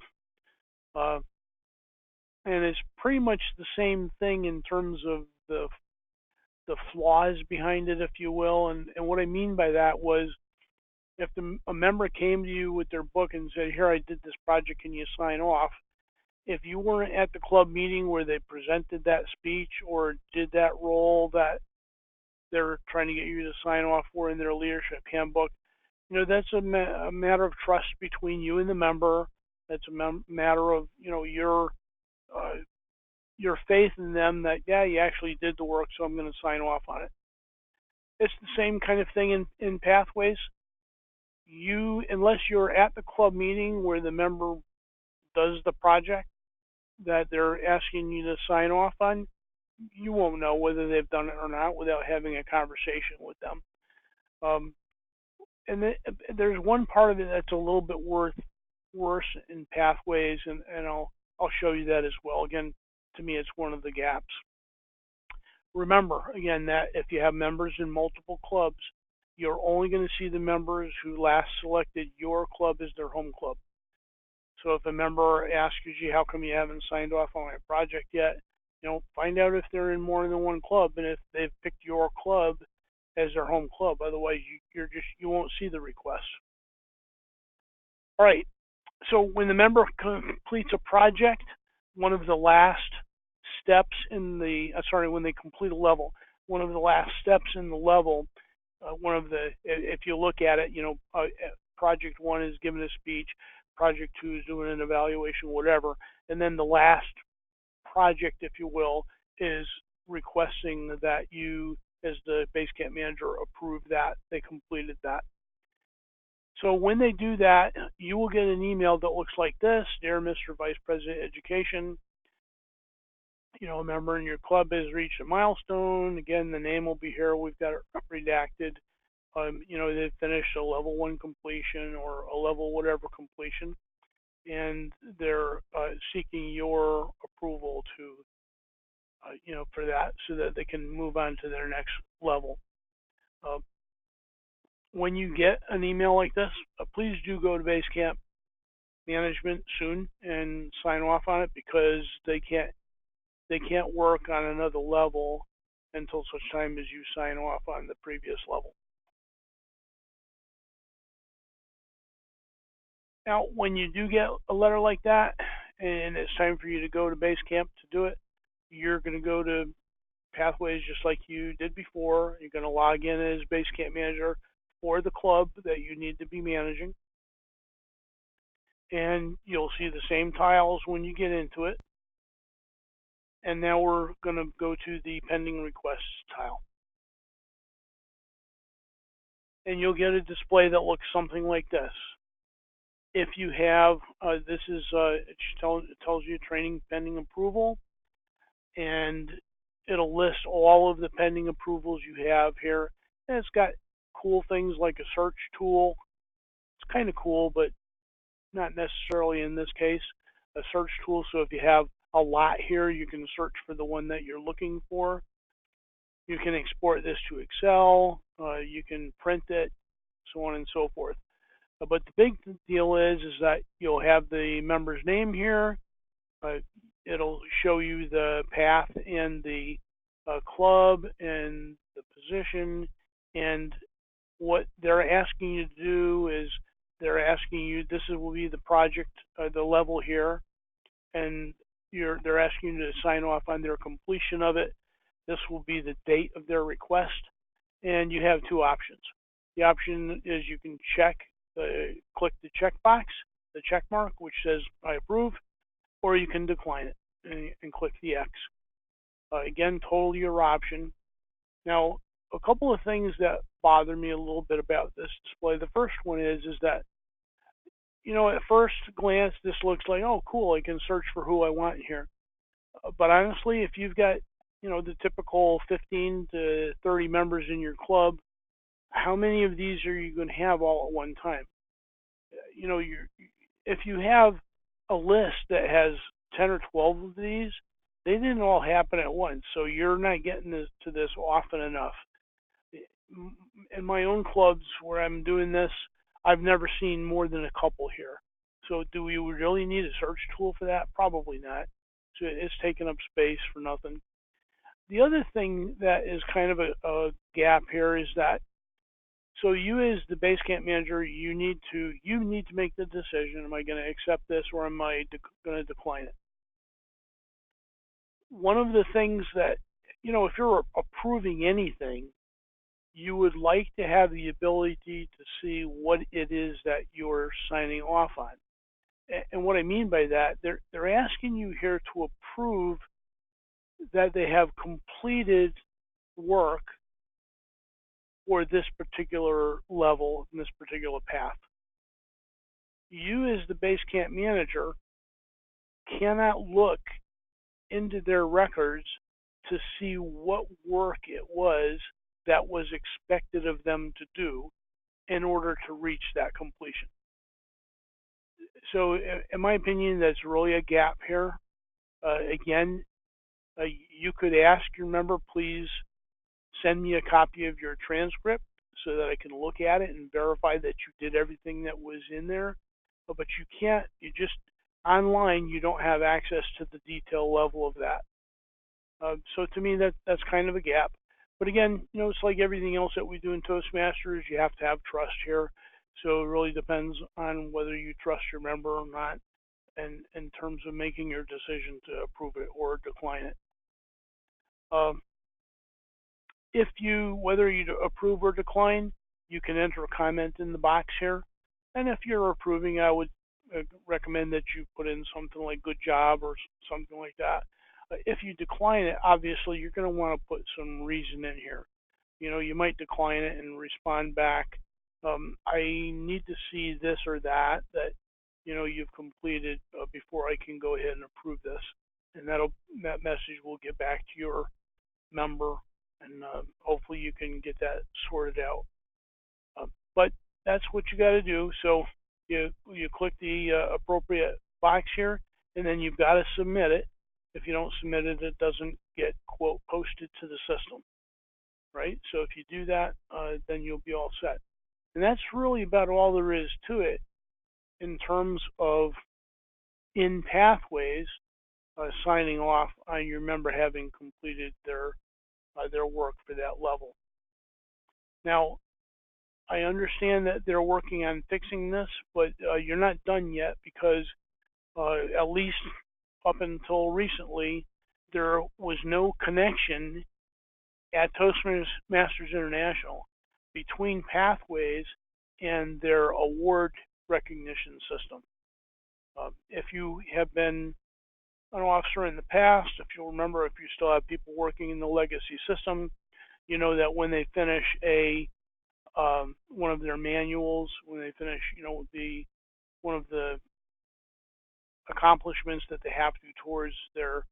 And it's pretty much the same thing in terms of the flaws behind it, if you will. And what I mean by that was, if a member came to you with their book and said, here, I did this project, can you sign off? If you weren't at the club meeting where they presented that speech or did that role that they're trying to get you to sign off for in their leadership handbook, that's a matter of trust between you and the member. That's a matter of, your faith in them that, yeah, you actually did the work, so I'm going to sign off on it. It's the same kind of thing in pathways. Unless you're at the club meeting where the member does the project that they're asking you to sign off on, you won't know whether they've done it or not without having a conversation with them. And there's one part of it that's a little bit worse in pathways, and I'll show you that as well. Again, to me, it's one of the gaps. Remember, again, that if you have members in multiple clubs, you're only going to see the members who last selected your club as their home club. So if a member asks you, how come you haven't signed off on my project yet? Find out if they're in more than one club and if they've picked your club as their home club. Otherwise, you won't see the request. All right. So when the member completes a project, one of the last steps in when they complete a level, one of the last steps in the level, if you look at it, project 1 is giving a speech, project 2 is doing an evaluation, whatever, and then the last project, if you will, is requesting that you, as the Basecamp manager, approve that they completed that. So when they do that, you will get an email that looks like this: Dear Mr. Vice President Education, a member in your club has reached a milestone. Again, the name will be here. We've got it redacted. They've finished a level 1 completion or a level whatever completion. and they're seeking your approval to, for that, so that they can move on to their next level. Uh, when you get an email like this, please do go to Basecamp Management soon and sign off on it, because they can't work on another level until such time as you sign off on the previous level. Now, when you do get a letter like that, and it's time for you to go to Basecamp to do it, you're going to go to Pathways just like you did before. You're going to log in as Basecamp manager for the club that you need to be managing. And you'll see the same tiles when you get into it. And now we're going to go to the pending requests tile. And you'll get a display that looks something like this. If you have, it tells you training pending approval, and it'll list all of the pending approvals you have here. And it's got cool things like a search tool. It's kind of cool, but not necessarily in this case. A search tool, so if you have a lot here, you can search for the one that you're looking for. You can export this to Excel, you can print it, so on and so forth. But the big deal is that you'll have the member's name here. It'll show you the path and the club and the position. And what they're asking you to do is they're asking you, this will be the project, the level here, and they're asking you to sign off on their completion of it. This will be the date of their request, and you have two options. The option is you can click the checkbox, the check mark, which says I approve, or you can decline it and click the X. Again, totally your option. Now, a couple of things that bother me a little bit about this display. The first one is that, at first glance, this looks like, oh, cool, I can search for who I want here. But honestly, if you've got, the typical 15 to 30 members in your club, how many of these are you going to have all at one time? If you have a list that has 10 or 12 of these, they didn't all happen at once, so you're not getting to this often enough. In my own clubs where I'm doing this, I've never seen more than a couple here. So do we really need a search tool for that? Probably not. So it's taking up space for nothing. The other thing that is kind of a gap here is that, so you as the Basecamp manager, you need to make the decision, am I going to accept this or am I going to decline it? One of the things that, if you're approving anything, you would like to have the ability to see what it is that you're signing off on. And what I mean by that, they're asking you here to approve that they have completed work for this particular level in this particular path. You as the Basecamp manager cannot look into their records to see what work it was that was expected of them to do in order to reach that completion. So in my opinion, that's really a gap here. Again, you could ask your member, please send me a copy of your transcript so that I can look at it and verify that you did everything that was in there. But you can't, online, you don't have access to the detail level of that. So to me, that's kind of a gap. But again, it's like everything else that we do in Toastmasters, you have to have trust here. So it really depends on whether you trust your member or not, and in terms of making your decision to approve it or decline it. Whether you approve or decline, you can enter a comment in the box here. And if you're approving, I would recommend that you put in something like good job or something like that. If you decline it, obviously you're going to want to put some reason in here. You might decline it and respond back, I need to see this or that you've completed before I can go ahead and approve this. And that message will get back to your member, and hopefully you can get that sorted out. But that's what you got to do. So, You click the appropriate box here, and then you've got to submit it. If you don't submit it, it doesn't get, quote, posted to the system, right? So if you do that, then you'll be all set. And that's really about all there is to it in terms of in pathways signing off on your member having completed their work for that level. Now, I understand that they're working on fixing this, but you're not done yet because at least up until recently, there was no connection at Toastmasters International between pathways and their award recognition system. If you have been an officer in the past, if you'll remember, if you still have people working in the legacy system, you know that when they finish one of their manuals, when they finish, one of the accomplishments that they have to towards their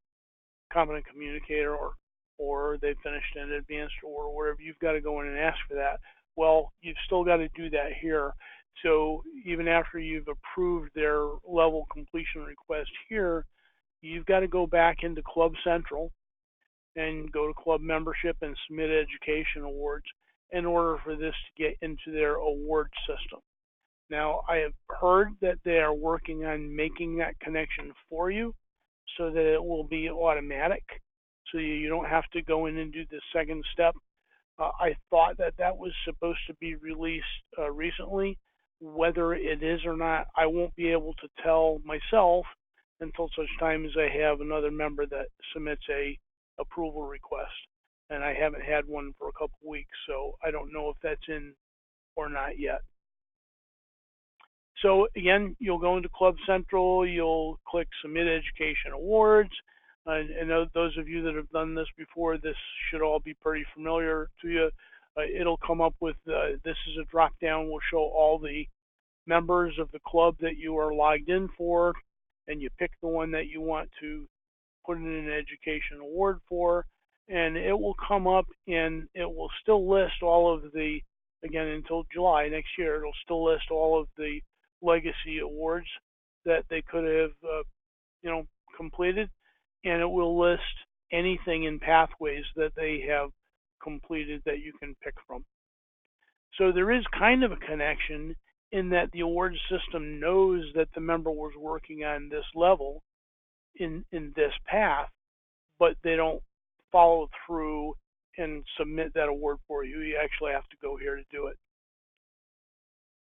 competent communicator, or they finished an advanced or wherever, you've got to go in and ask for that. Well, you've still got to do that here. So even after you've approved their level completion request here, you've got to go back into Club Central and go to club membership and submit education awards in order for this to get into their award system. Now, I have heard that they are working on making that connection for you so that it will be automatic, so you don't have to go in and do the second step. I thought that that was supposed to be released recently. Whether it is or not, I won't be able to tell myself until such time as I have another member that submits a approval request. And I haven't had one for a couple weeks, so I don't know if that's in or not yet. So again, you'll go into Club Central, you'll click Submit Education Awards. And those of you that have done this before, this should all be pretty familiar to you. It'll come up with, this is a drop down, will show all the members of the club that you are logged in for, and you pick the one that you want to put in an education award for, and it will come up and it will still list all of the, again, until July next year, it'll still list all of the legacy awards that they could have, completed, and it will list anything in pathways that they have completed that you can pick from. So there is kind of a connection in that the award system knows that the member was working on this level in this path, but they don't follow through and submit that award for you. You actually have to go here to do it.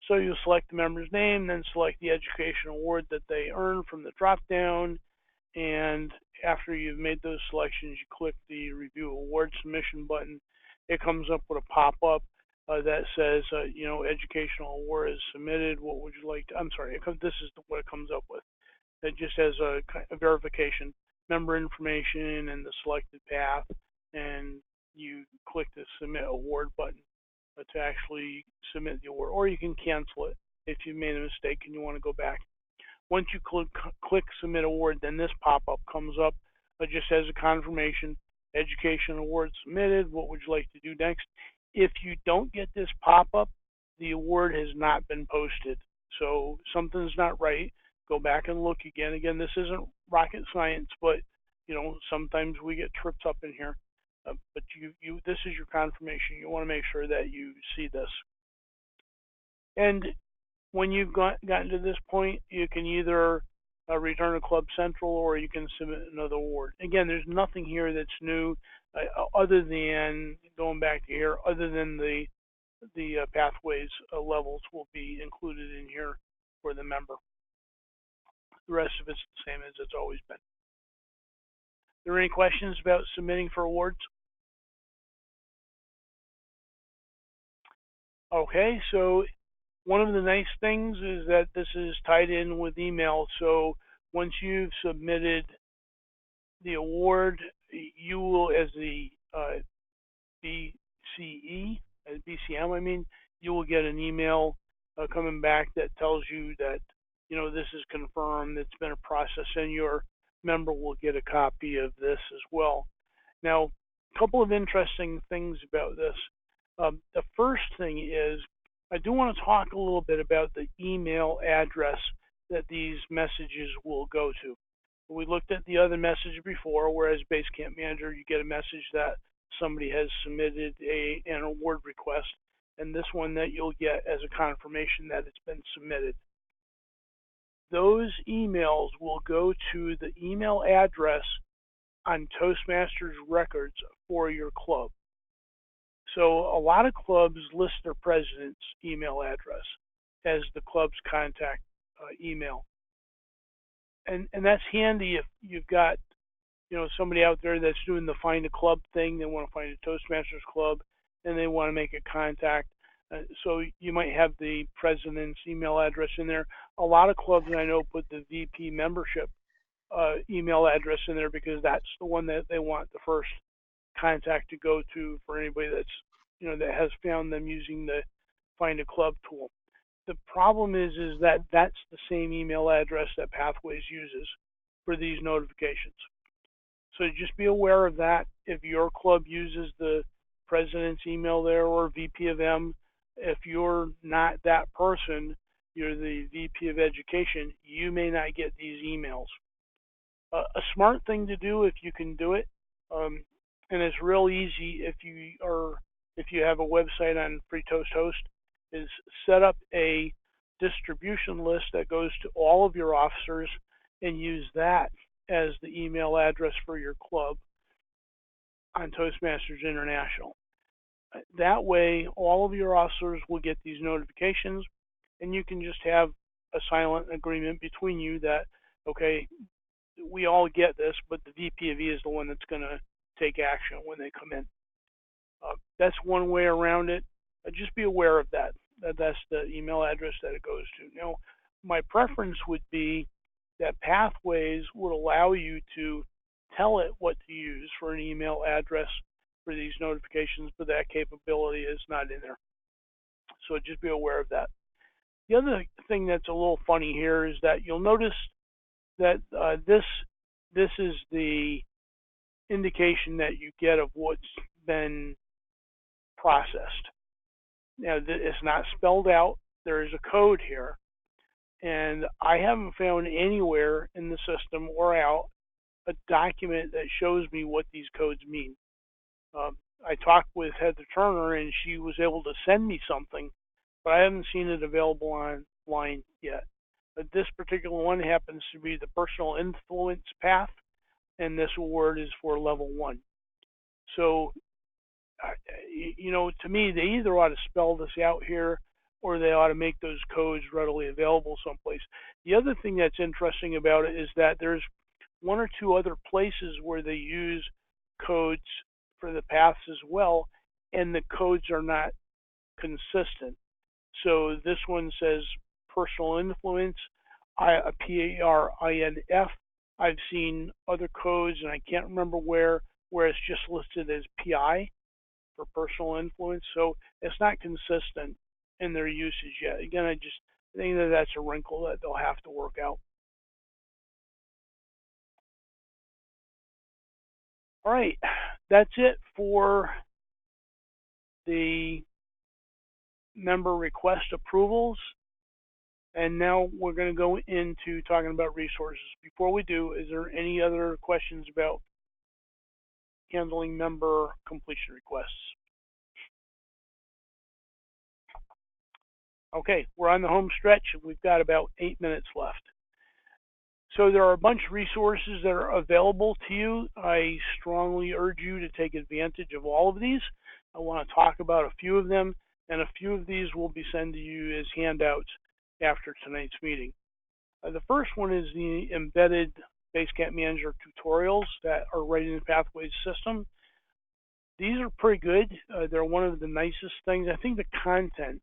So you select the member's name, then select the education award that they earn from the drop-down, and after you've made those selections, you click the Review Award Submission button. It comes up with a pop-up that says, educational award is submitted. What would you like to, I'm sorry, this is what it comes up with. It just has a verification, member information, and the selected path, and you click the Submit Award button to actually submit the award, or you can cancel it if you made a mistake and you want to go back. Once you click Submit Award, then this pop-up comes up just as a confirmation, education award submitted, what would you like to do next? If you don't get this pop-up, the award has not been posted. So something's not right. Go back and look again. Again, this isn't rocket science, but sometimes we get tripped up in here. But this is your confirmation. You want to make sure that you see this. And when you've gotten to this point, you can either return to Club Central or you can submit another award. Again, there's nothing here that's new other than, going back to here, other than the pathways levels will be included in here for the member. The rest of it's the same as it's always been. Are there any questions about submitting for awards? Okay, so one of the nice things is that this is tied in with email. So once you've submitted the award, you will, as the BCM, you will get an email coming back that tells you that this is confirmed, it's been a process, and your member will get a copy of this as well. Now, a couple of interesting things about this. The first thing is I do want to talk a little bit about the email address that these messages will go to. We looked at the other message before, whereas Basecamp Manager, you get a message that somebody has submitted an award request, and this one that you'll get as a confirmation that it's been submitted. Those emails will go to the email address on Toastmasters records for your club. So a lot of clubs list their president's email address as the club's contact email. And that's handy if you've got somebody out there that's doing the find a club thing. They want to find a Toastmasters club and they want to make a contact. So you might have the president's email address in there. A lot of clubs I know put the VP membership email address in there because that's the one that they want the first contact to go to for anybody that's that has found them using the find a club tool. The problem is that that's the same email address that Pathways uses for these notifications. So just be aware of that. If your club uses the president's email there or VP of M, if you're not that person, you're the VP of Education, you may not get these emails. A smart thing to do if you can do it, and it's real easy if you have a website on Free Toast Host, is set up a distribution list that goes to all of your officers and use that as the email address for your club on Toastmasters International. That way, all of your officers will get these notifications, and you can just have a silent agreement between you that, okay, we all get this, but the VP of E is the one that's going to take action when they come in. That's one way around it. Just be aware of that. That's the email address that it goes to. Now, my preference would be that Pathways would allow you to tell it what to use for an email address for these notifications, but that capability is not in there. So just be aware of that. The other thing that's a little funny here is that you'll notice that this is the indication that you get of what's been processed. Now, it's not spelled out. There is a code here, and I haven't found anywhere in the system or out a document that shows me what these codes mean. I talked with Heather Turner, and she was able to send me something, but I haven't seen it available online yet. But this particular one happens to be the personal influence path, and this award is for level 1. So, to me, they either ought to spell this out here or they ought to make those codes readily available someplace. The other thing that's interesting about it is that there's one or two other places where they use codes for the paths as well, and the codes are not consistent. So this one says personal influence, PARINF. I've seen other codes, and I can't remember where it's just listed as PI for personal influence. So it's not consistent in their usage yet. Again, I just think that that's a wrinkle that they'll have to work out. All right, that's it for the member request approvals. And now we're going to go into talking about resources. Before we do, is there any other questions about handling member completion requests? Okay, we're on the home stretch. We've got about 8 minutes left. So there are a bunch of resources that are available to you. I strongly urge you to take advantage of all of these. I want to talk about a few of them, and a few of these will be sent to you as handouts after tonight's meeting. The first one is the embedded Basecamp Manager tutorials that are right in the Pathways system. These are pretty good. They're one of the nicest things. I think the content,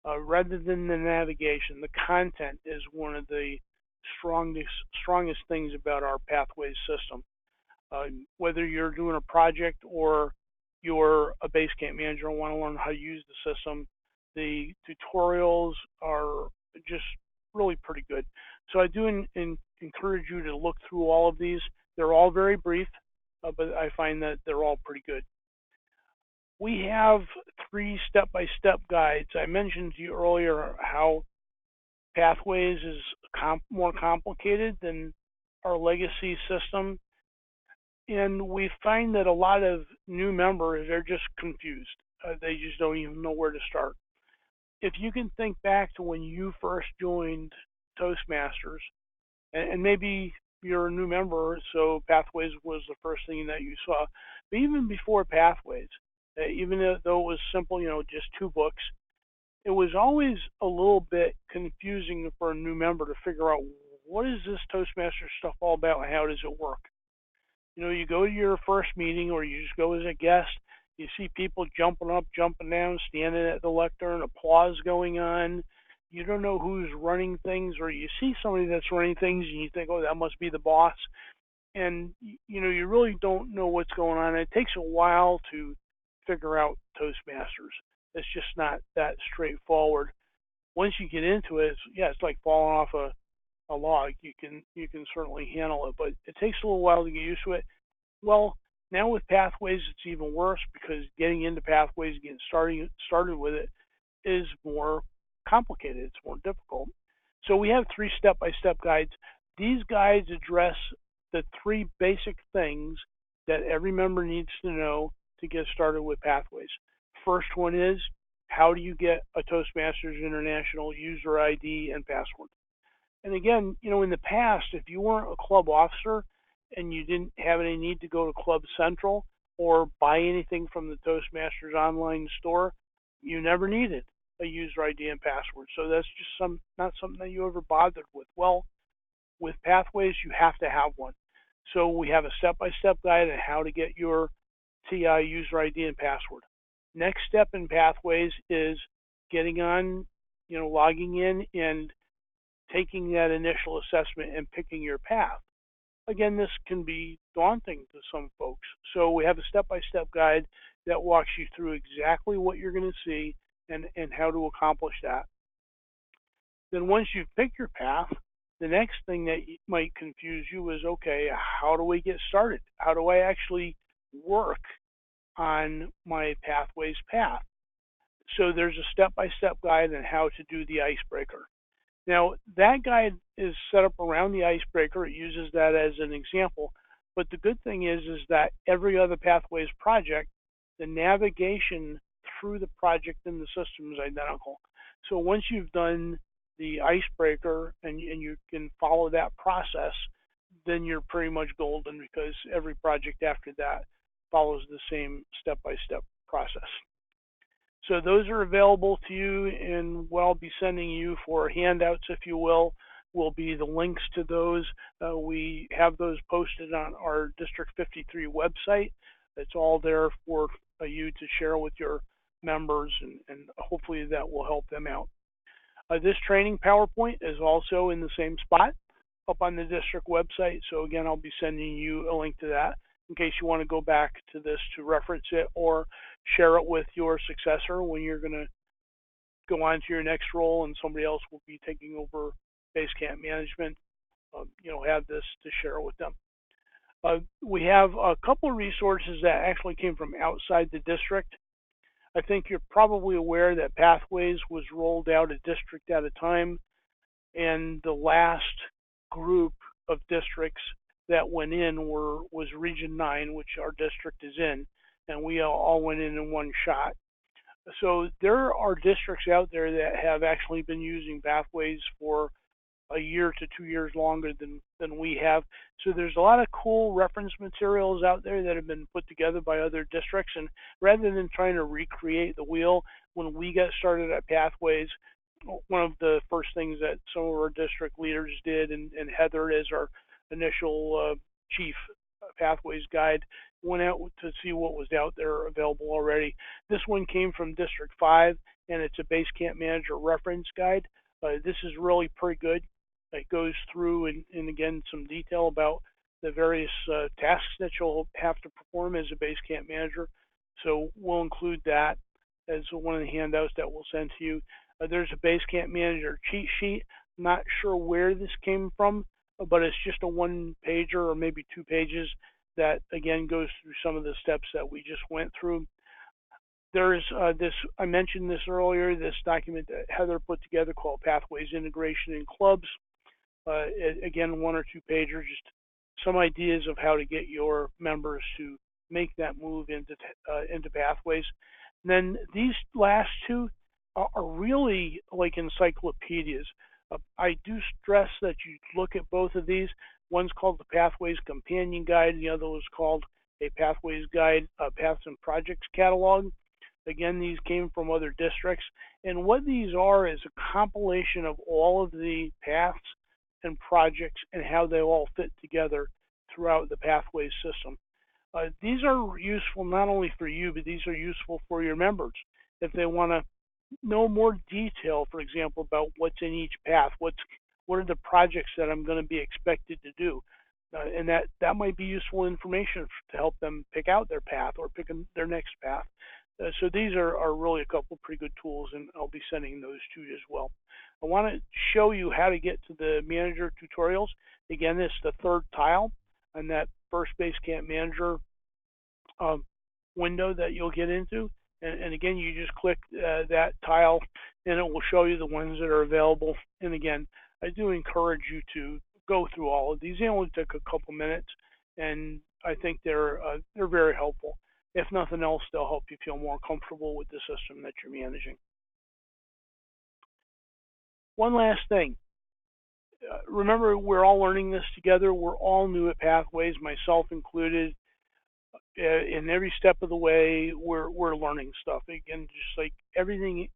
rather than the navigation, the content is one of the strongest things about our Pathways system. Whether you're doing a project or you're a Basecamp manager and want to learn how to use the system, the tutorials are just really pretty good. So I do encourage you to look through all of these. They're all very brief, but I find that they're all pretty good. We have 3 step-by-step guides. I mentioned to you earlier how Pathways is more complicated than our legacy system, and we find that a lot of new members are just confused. They just don't even know where to start. If you can think back to when you first joined Toastmasters, and maybe you're a new member, so Pathways was the first thing that you saw. But even before Pathways, even though it was simple, just 2 books, it was always a little bit confusing for a new member to figure out what is this Toastmasters stuff all about and how does it work. You go to your first meeting or you just go as a guest, you see people jumping up, jumping down, standing at the lectern, applause going on. You don't know who's running things, or you see somebody that's running things and you think, oh, that must be the boss. And, you really don't know what's going on. It takes a while to figure out Toastmasters. It's just not that straightforward. Once you get into it, it's like falling off a log. You can certainly handle it, but it takes a little while to get used to it. Well, now with Pathways, it's even worse because getting into Pathways, getting started with it, is more complicated. It's more difficult. So we have 3 step-by-step guides. These guides address the 3 basic things that every member needs to know to get started with Pathways. First one is, how do you get a Toastmasters International user ID and password? And again, in the past, if you weren't a club officer and you didn't have any need to go to Club Central or buy anything from the Toastmasters online store, you never needed a user ID and password. So that's just not something that you ever bothered with. Well, with Pathways, you have to have one. So we have a step-by-step guide on how to get your TI user ID and password. Next step in Pathways is getting on, logging in and taking that initial assessment and picking your path. Again, this can be daunting to some folks. So we have a step-by-step guide that walks you through exactly what you're going to see and how to accomplish that. Then once you've picked your path, the next thing that might confuse you is, okay, how do we get started? How do I actually work on my Pathways path? So there's a step-by-step guide on how to do the icebreaker. Now, that guide is set up around the icebreaker. It uses that as an example. But the good thing is that every other Pathways project, the navigation through the project in the system is identical. So once you've done the icebreaker and you can follow that process, then you're pretty much golden because every project after that follows the same step-by-step process. So those are available to you, and what I'll be sending you for handouts, if you will be the links to those. We have those posted on our District 53 website. It's all there for you to share with your members, and hopefully that will help them out. This training PowerPoint is also in the same spot up on the district website. So again, I'll be sending you a link to that in case you want to go back to this to reference it or share it with your successor when you're going to go on to your next role and somebody else will be taking over Basecamp management. Have this to share with them. We have a couple of resources that actually came from outside the district. I think you're probably aware that Pathways was rolled out a district at a time, and the last group of districts that went in was Region 9, which our district is in, and we all went in one shot. So there are districts out there that have actually been using Pathways for a year to 2 years longer than we have. So there's a lot of cool reference materials out there that have been put together by other districts. And rather than trying to recreate the wheel, when we got started at Pathways, one of the first things that some of our district leaders did, and Heather is our initial chief Pathways guide, went out to see what was out there available already. This one came from District 5, and it's a Basecamp Manager reference guide. This is really pretty good. It goes through and again some detail about the various tasks that you'll have to perform as a Basecamp manager. So we'll include that as one of the handouts that we'll send to you. There's a Basecamp manager cheat sheet. Not sure where this came from, but it's just a 1-pager or maybe 2 pages that again goes through some of the steps that we just went through. there's this, I mentioned this earlier, this document that Heather put together called Pathways Integration in Clubs. Again, 1 or 2 pages, just some ideas of how to get your members to make that move into Pathways. And then these last 2 are really like encyclopedias. I do stress that you look at both of these. One's called the Pathways Companion Guide, and the other was called a Pathways Guide, Paths and Projects Catalog. Again, these came from other districts. And what these are is a compilation of all of the paths and projects and how they all fit together throughout the Pathways system. These are useful not only for you, but these are useful for your members. If they want to know more detail, for example, about what's in each path, what are the projects that I'm going to be expected to do, and that might be useful information to help them pick out their path or pick their next path. So these are really a couple pretty good tools, and I'll be sending those to you as well. I want to show you how to get to the manager tutorials. Again, it's the 3rd tile on that first Basecamp Manager window that you'll get into. And again, you just click that tile, and it will show you the ones that are available. And again, I do encourage you to go through all of these. They only took a couple minutes, and I think they're very helpful. If nothing else, they'll help you feel more comfortable with the system that you're managing. One last thing. Remember, we're all learning this together. We're all new at Pathways, myself included. In every step of the way, we're learning stuff. Again, just like everything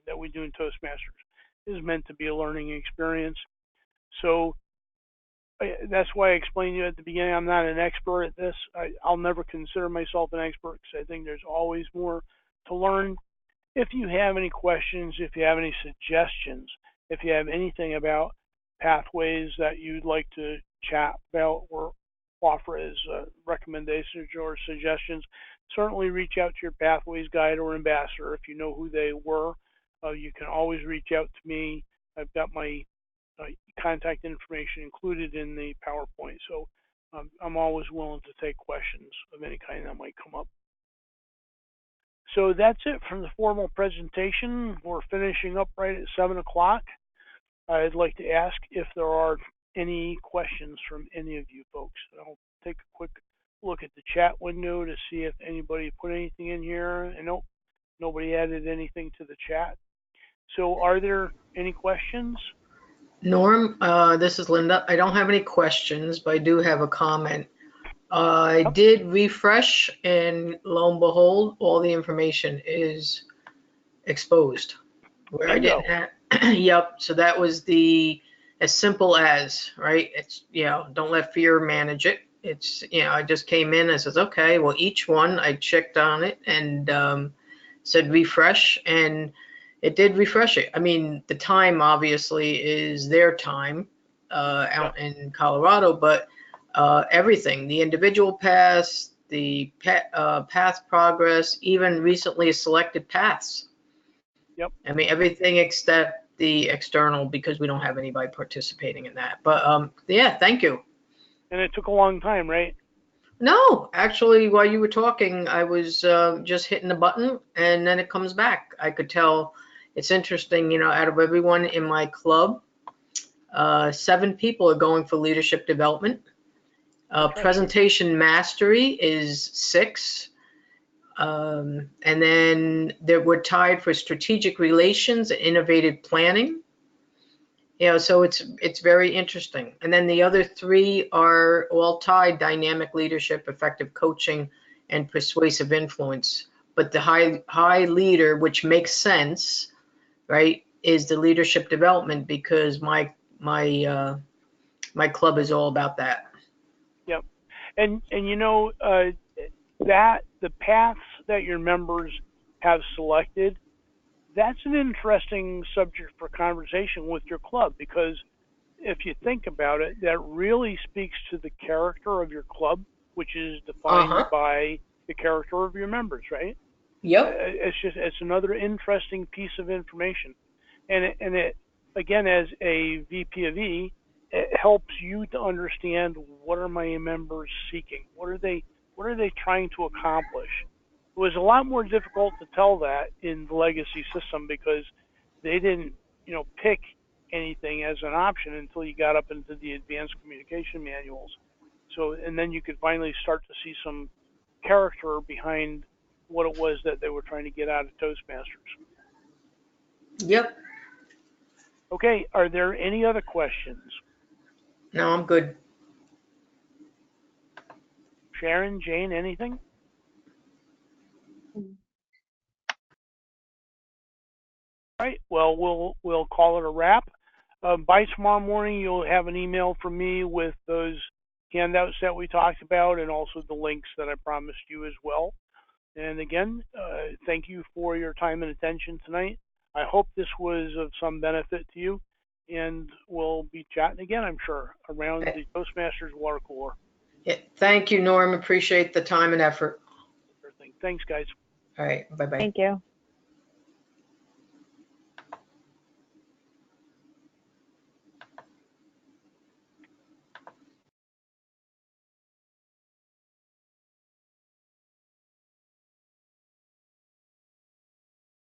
that we do in Toastmasters is meant to be a learning experience. So that's why I explained to you at the beginning, I'm not an expert at this. I'll never consider myself an expert because I think there's always more to learn. If you have any questions, if you have any suggestions, if you have anything about Pathways that you'd like to chat about or offer as recommendations or suggestions, certainly reach out to your Pathways guide or ambassador. If you know who they were, you can always reach out to me. I've got my contact information included in the PowerPoint, so I'm always willing to take questions of any kind that might come up. So that's it from the formal presentation. We're finishing up right at 7 o'clock. I'd like to ask if there are any questions from any of you folks. I'll take a quick look at the chat window to see if anybody put anything in here. And nope, nobody added anything to the chat. So are there any questions? Norm, this is Linda. I don't have any questions, but I do have a comment. I did refresh, and lo and behold, all the information is exposed. Where I didn't have, yep. So that was as simple as, right? It's, don't let fear manage it. It's, I just came in and says, okay, well, each one, I checked on it and said refresh, and it did refresh it. I mean, the time obviously is their time out in Colorado, but everything, the individual paths, the path progress, even recently selected paths. Yep. I mean, everything except the external, because we don't have anybody participating in that. But yeah, thank you. And it took a long time, right? No, actually, while you were talking, I was just hitting the button, and then it comes back. I could tell. It's interesting, out of everyone in my club, 7 people are going for leadership development. Presentation mastery is 6. And then we're tied for strategic relations and innovative planning. So it's very interesting. And then the other 3 are all tied: dynamic leadership, effective coaching, and persuasive influence. But the high leader, which makes sense, right, is the leadership development, because my club is all about that. Yep. And that the paths that your members have selected, that's an interesting subject for conversation with your club, because if you think about it, that really speaks to the character of your club, which is defined by the character of your members, right? Yep. It's another interesting piece of information, and it again, as a VP of E, it helps you to understand what are my members seeking, what are they trying to accomplish It was a lot more difficult to tell that in the legacy system because they didn't, pick anything as an option until you got up into the advanced communication manuals. So, and then you could finally start to see some character behind what it was that they were trying to get out of Toastmasters. Yep. Okay, are there any other questions? No, I'm good. Sharon, Jane, anything? All right, well, we'll call it a wrap. By tomorrow morning, you'll have an email from me with those handouts that we talked about and also the links that I promised you as well. And again, thank you for your time and attention tonight. I hope this was of some benefit to you, and we'll be chatting again, I'm sure, around the Toastmasters water cooler. Yeah, thank you, Norm. Appreciate the time and effort. Thanks, guys. All right. Bye-bye. Thank you.